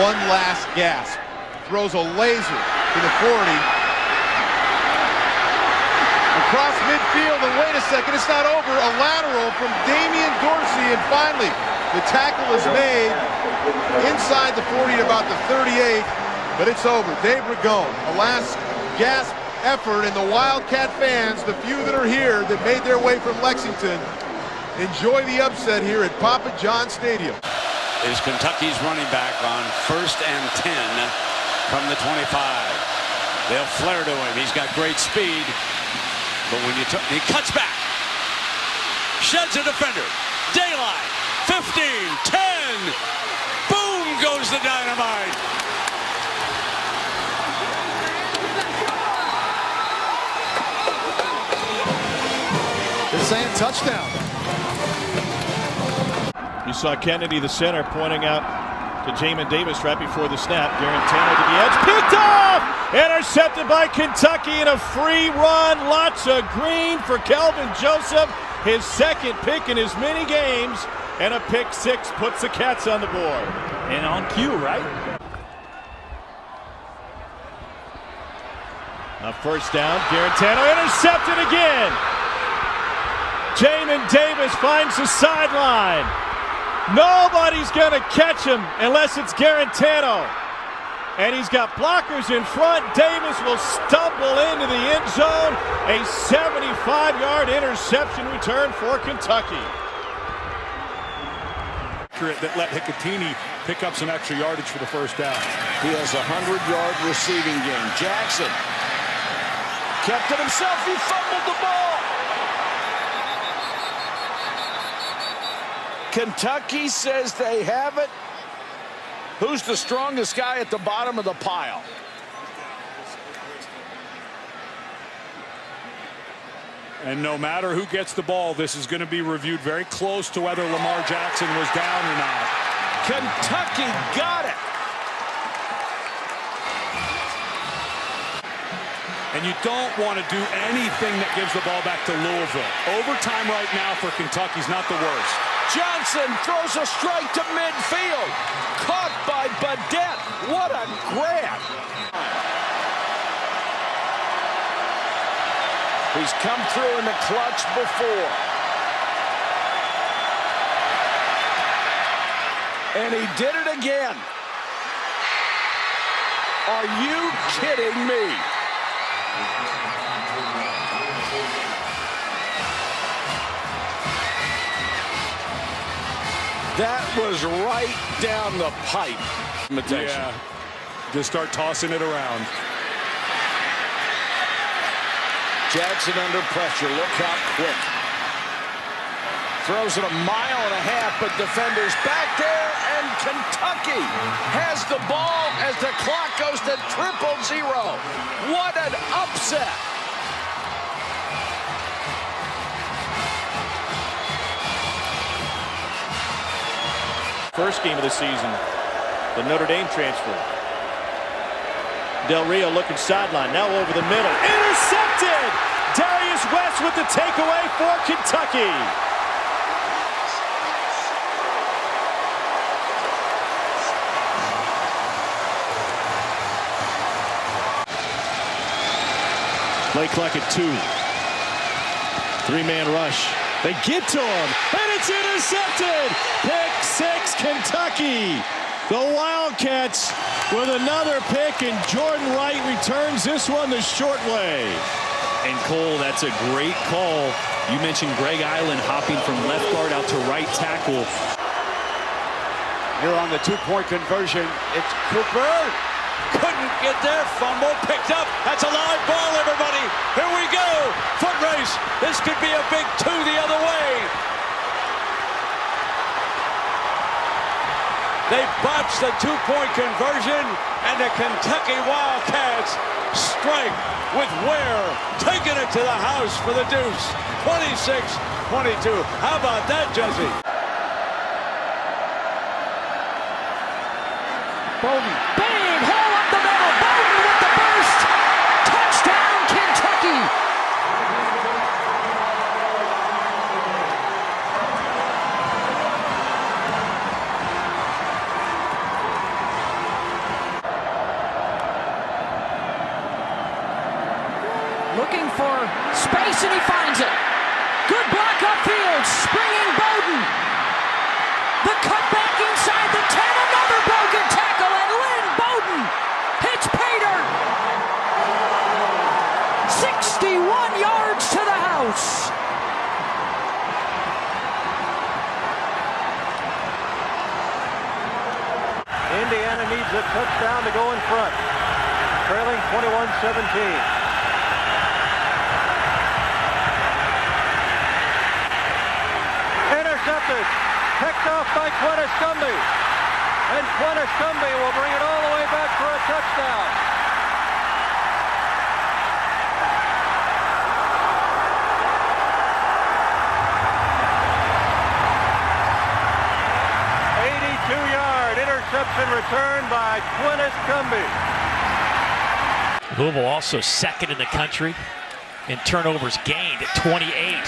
One last gasp. Throws a laser to the 40. Across midfield, and wait a second, it's not over. A lateral from Damian Dorsey, and finally, the tackle is made inside the 40 at about the 38, but it's over. Dave Ragone, a last gasp effort, and the Wildcat fans, the few that are here that made their way from Lexington, enjoy the upset here at Papa John Stadium. Is Kentucky's running back on 1st and 10 from the 25. They'll flare to him. He's got great speed. But when he cuts back, sheds a defender, daylight, 15, 10, boom goes the dynamite. They're saying touchdown. You saw Kennedy, the center, pointing out to Jamin Davis right before the snap. Garantano to the edge, picked off! Intercepted by Kentucky in a free run. Lots of green for Kelvin Joseph. His second pick in as many games. And a pick six puts the Cats on the board. And on cue, right? A first down. Garantano intercepted again. Jamin Davis finds the sideline. Nobody's going to catch him unless it's Garantano. And he's got blockers in front. Davis will stumble into the end zone. A 75-yard interception return for Kentucky. That let Hicatini pick up some extra yardage for the first down. He has a 100-yard receiving game. Jackson kept it himself. He fumbled the ball. Kentucky says they have it. Who's the strongest guy at the bottom of the pile? And no matter who gets the ball, this is going to be reviewed very close to whether Lamar Jackson was down or not. Kentucky got it. And you don't want to do anything that gives the ball back to Louisville. Overtime right now for Kentucky's not the worst. Johnson throws a strike to midfield. Caught by Badette. What a grab. He's come through in the clutch before. And he did it again. Are you kidding me? That was right down the pipe. Yeah, just start tossing it around. Jackson under pressure. Look how quick. Throws it 1.5 miles, but defenders back there, and Kentucky has the ball as the clock goes to 0-0. What an upset. First game of the season, the Notre Dame transfer. Del Rio looking sideline, now over the middle. Intercepted! Darius West with the takeaway for Kentucky. Play clock at 2. 3-man rush. They get to him, and it's intercepted! Pick 6, Kentucky. The Wildcats with another pick, and Jordan Wright returns this one the short way. And Cole, that's a great call. You mentioned Greg Island hopping from left guard out to right tackle. Here on the 2-point conversion, it's Cooper. Couldn't get there, fumble picked up. That's a live ball, everybody. Here we go. Foot race. This could be a big 2 the other way. They botched the 2-point conversion, and the Kentucky Wildcats strike with Ware, taking it to the house for the deuce. 26-22. How about that, Jesse? Bowden, bang, hole up the middle. Bowden with the burst. Touchdown, Kentucky. Looking for space, and he finds it. Good block upfield, springing Bowden. The cutback inside the 10, another broken tackle, and Lynn Bowden hits pay dirt. 61 yards to the house. Indiana needs a touchdown to go in front. Trailing 21-17. Intercepted. Picked off by Queniscumby. And Queniscumby will bring it all the way back for a touchdown. Interception returned by Queniscumby. Louisville also second in the country in turnovers gained at 28.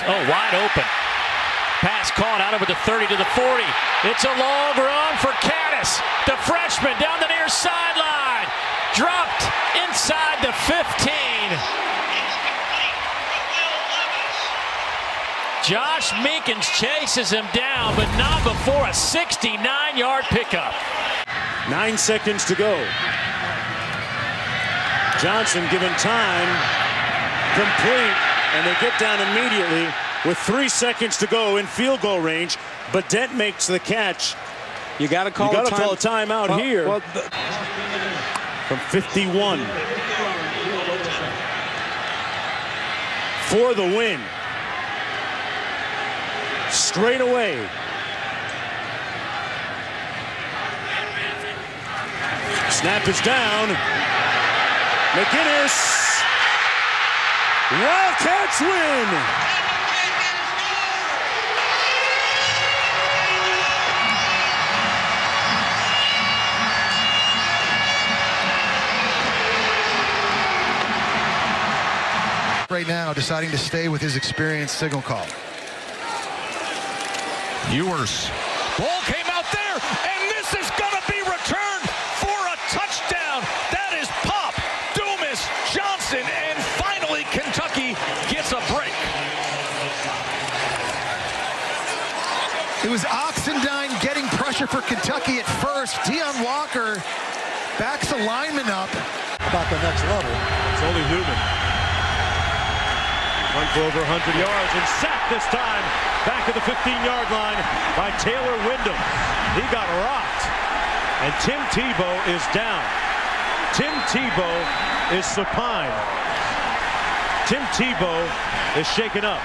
Oh, wide open. Pass caught out over the 30 to the 40. It's a long run for Caddis, the freshman, down the near sideline. Dropped inside the 15. Josh Meekins chases him down, but not before a 69-yard pickup. 9 seconds to go. Johnson given time, complete, and they get down immediately with 3 seconds to go in field goal range. Badette makes the catch. You got to call a timeout here. From 51. For the win. Straight away. Snap is down. McGinnis. Wildcats win. Right now, deciding to stay with his experienced signal call. Ewers. Ball came out there, and this is going to be returned for a touchdown. That is Pop, Dumas, Johnson, and finally Kentucky gets a break. It was Oxendine getting pressure for Kentucky at first. Deion Walker backs the lineman up. About the next level. It's only Newman. Run for over 100 yards and sacked this time. Back at the 15-yard line by Taylor Wyndham. He got rocked. And Tim Tebow is down. Tim Tebow is supine. Tim Tebow is shaken up.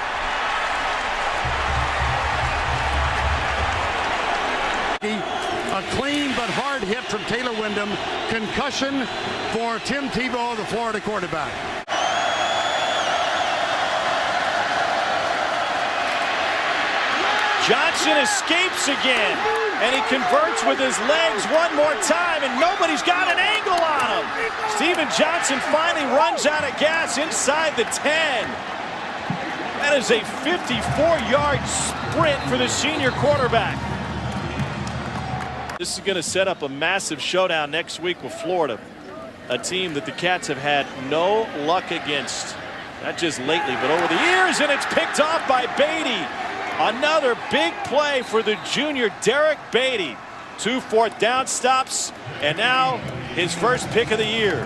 A clean but hard hit from Taylor Wyndham. Concussion for Tim Tebow, the Florida quarterback. Johnson escapes again, and he converts with his legs one more time, and nobody's got an angle on him. Steven Johnson finally runs out of gas inside the 10. That is a 54-yard sprint for the senior quarterback. This is going to set up a massive showdown next week with Florida, a team that the Cats have had no luck against, not just lately, but over the years, and it's picked off by Beatty. Another big play for the junior Derek Beatty. 2 fourth down stops, and now his first pick of the year.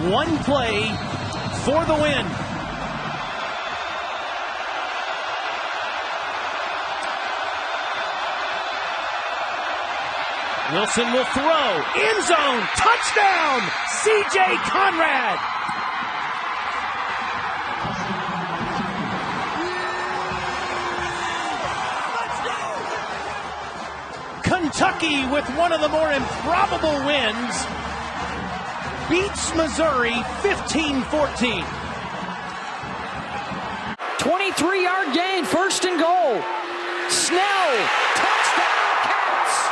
One play for the win. Wilson will throw. End zone. Touchdown. C.J. Conrad. Kentucky, with one of the more improbable wins, beats Missouri 15-14. 23-yard gain, first and goal. Snell, touchdown, Cats.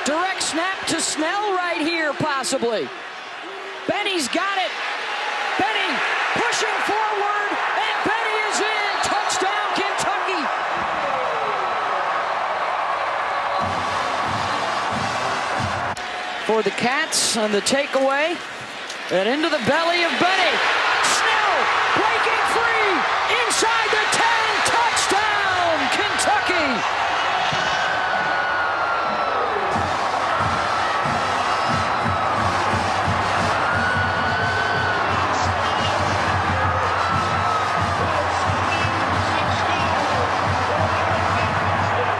Direct snap to Snell right here, possibly. Benny's got it. Benny pushing forward, and Benny is in. Touchdown, Kentucky. For the Cats on the takeaway, and into the belly of Benny. Snell breaking free inside the 10. Touchdown, Kentucky.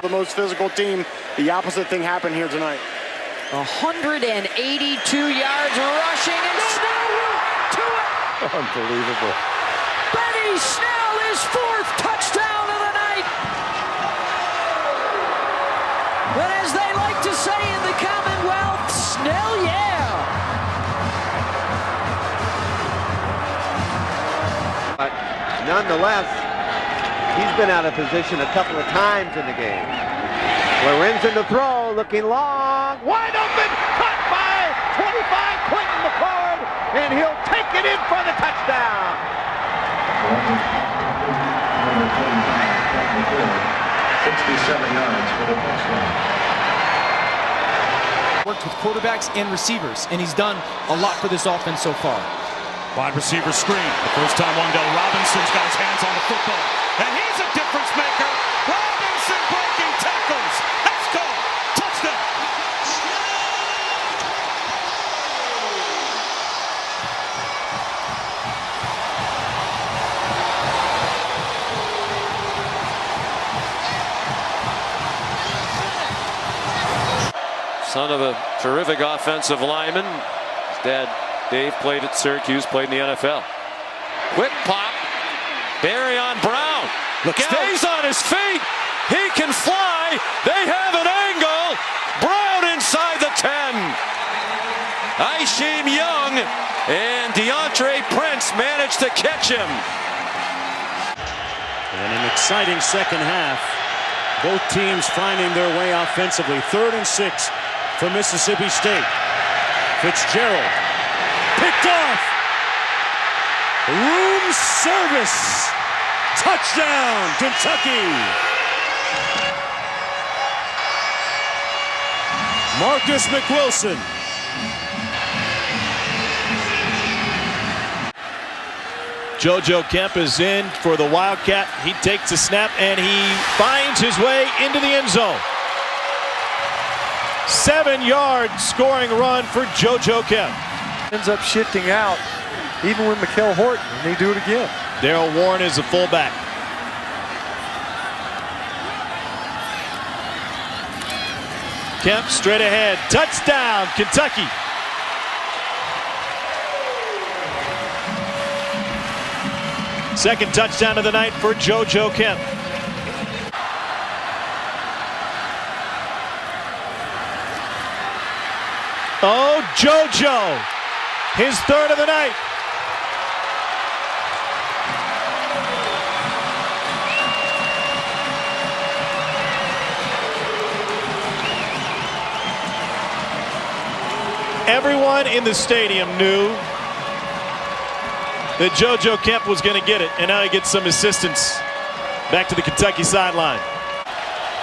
The most physical team. The opposite thing happened here tonight. 182 yards rushing, and Snell will add to it. Unbelievable. Benny Snell, his 4th touchdown of the night. But as they like to say in the Commonwealth, Snell, yeah. But nonetheless, he's been out of position a couple of times in the game. Lorenzen to throw, looking long, wide open, caught by 25, Clinton McCord, and he'll take it in for the touchdown. 67 yards for the touchdown. Worked with quarterbacks and receivers, and he's done a lot for this offense so far. Wide receiver screen. The first time Wan'Dale Robinson's got his hands on the football. And he's a difference maker. Robinson breaking tackles. Let's go. Touchdown. Son of a terrific offensive lineman. His dad, Dave, played at Syracuse, played in the NFL. Quick pop. Barry on Brown. Stays on his feet. He can fly. They have an angle. Brown inside the 10. Aisheem Young and DeAndre Prince managed to catch him. And an exciting second half. Both teams finding their way offensively. 3rd and 6 for Mississippi State. Fitzgerald picked off. Room service. Touchdown, Kentucky. Marcus McWilson. JoJo Kemp is in for the Wildcat. He takes a snap and he finds his way into the end zone. 7-yard scoring run for JoJo Kemp. Ends up shifting out, even with Mikael Horton, and they do it again. Darrell Warren is the fullback. Kemp straight ahead. Touchdown, Kentucky. Second touchdown of the night for JoJo Kemp. Oh, JoJo. His 3rd of the night. Everyone in the stadium knew that JoJo Kemp was going to get it, and now he gets some assistance back to the Kentucky sideline.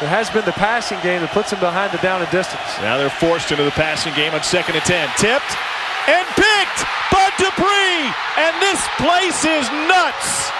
There has been the passing game that puts him behind the down and distance. Now they're forced into the passing game on 2nd and 10. Tipped and picked by Dupree, and this place is nuts.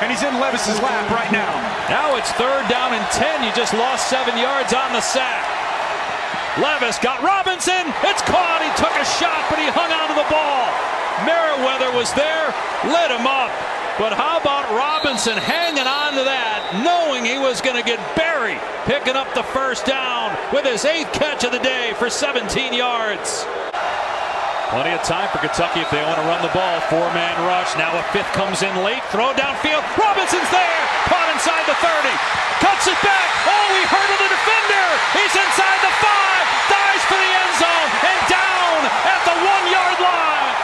And he's in Levis's lap right now. Now it's 3rd down and 10. You just lost 7 yards on the sack. Levis got Robinson. It's caught. He took a shot, but he hung onto the ball. Merriweather was there, lit him up. But how about Robinson hanging on to that, knowing he was going to get buried, picking up the 1st down with his 8th catch of the day for 17 yards. Plenty of time for Kentucky if they want to run the ball. 4-man rush. Now a 5th comes in late. Throw downfield. Robinson's there. Caught inside the 30. Cuts it back. Oh, he hurdled the defender. He's inside the 5. Dives for the end zone. And down at the 1-yard line.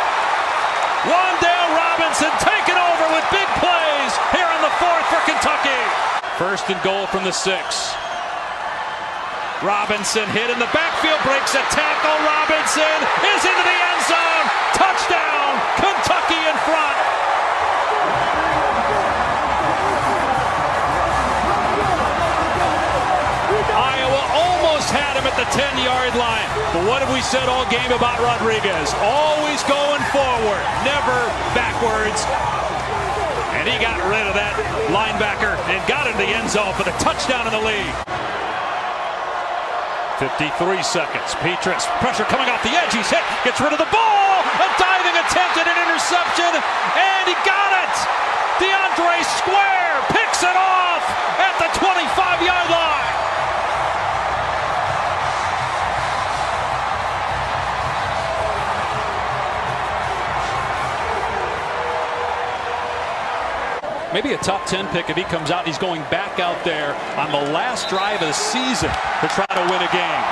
Wan'Dale Robinson taking over with big plays here on the 4th for Kentucky. 1st and goal from the 6. Robinson hit in the backfield, breaks a tackle. Robinson is into the end zone. Touchdown, Kentucky in front. Iowa almost had him at the 10-yard line. But what have we said all game about Rodriguez? Always going forward, never backwards. And he got rid of that linebacker and got into the end zone for the touchdown in the league. 53 seconds. Petrus, pressure coming off the edge. He's hit, gets rid of the ball. A diving attempt at an interception, and he got it. DeAndre Square picks it off at the 25-yard line. Maybe a top 10 pick if he comes out. He's going back out there on the last drive of the season to try to win a game.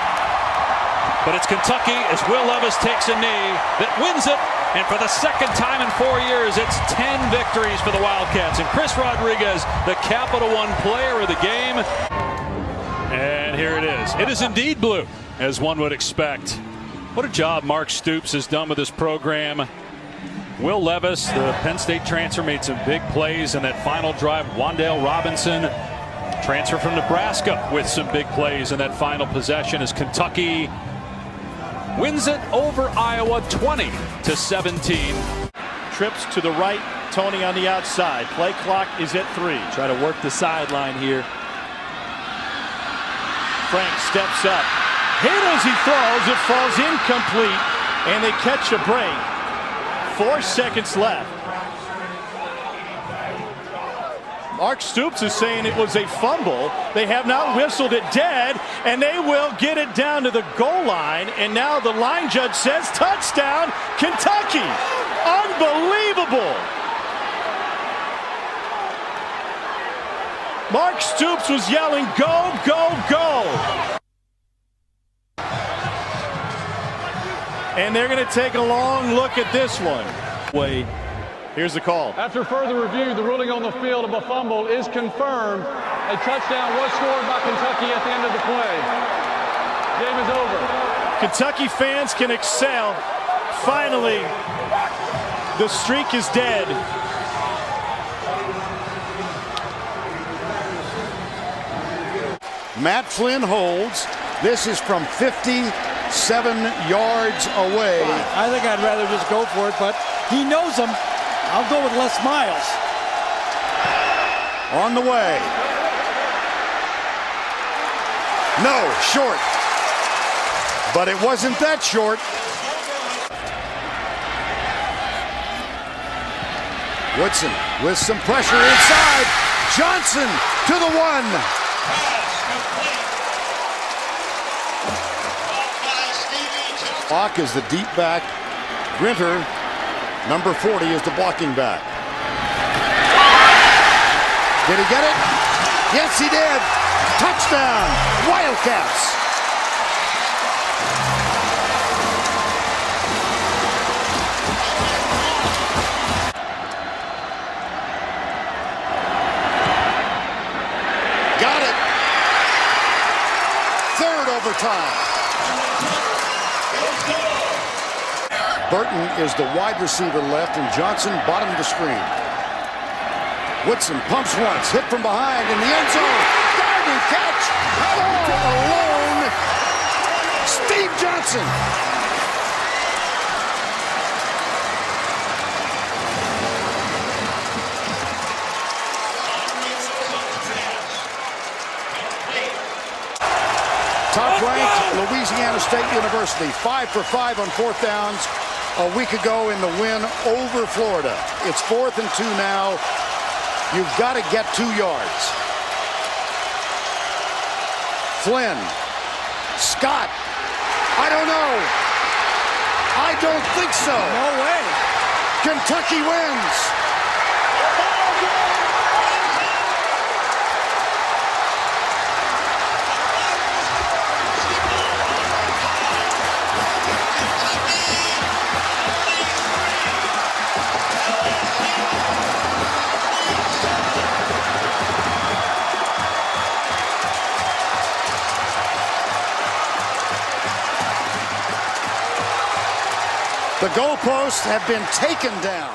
But it's Kentucky as Will Levis takes a knee that wins it. And for the 2nd time in 4 years, it's 10 victories for the Wildcats. And Chris Rodriguez, the Capital One player of the game. And here it is. It is indeed blue, as one would expect. What a job Mark Stoops has done with this program. Will Levis, the Penn State transfer, made some big plays in that final drive. Wan'Dale Robinson, transfer from Nebraska, with some big plays in that final possession as Kentucky wins it over Iowa 20-17. Trips to the right, Tony on the outside. Play clock is at 3. Try to work the sideline here. Frank steps up. hit as he throws. It falls incomplete, and they catch a break. 4 seconds left. Mark Stoops is saying it was a fumble. They have now whistled it dead, and they will get it down to the goal line. And now the line judge says touchdown, Kentucky. Unbelievable. Mark Stoops was yelling, go, go, go. And they're going to take a long look at this one. Here's the call. After further review, the ruling on the field of a fumble is confirmed. A touchdown was scored by Kentucky at the end of the play. Game is over. Kentucky fans can excel. Finally, the streak is dead. Matt Flynn holds. This is from 57 yards away. I think I'd rather just go for it, but he knows them. I'll go with Les Miles. On the way. No, short. But it wasn't that short. Woodson with some pressure inside. Johnson to the 1. Block is the deep back. Grinter, number 40, is the blocking back. Did he get it? Yes, he did. Touchdown, Wildcats. Got it. Third overtime. Burton is the wide receiver left, and Johnson bottom of the screen. Woodson pumps once, hit from behind in the end zone. Diving catch, all alone. Steve Johnson. Top-ranked Louisiana State University, 5 for 5 on 4th downs a week ago in the win over Florida. It's 4th and 2 now. You've got to get 2 yards. Flynn, Scott, I don't know. I don't think so. No way. Kentucky wins. The goalposts have been taken down.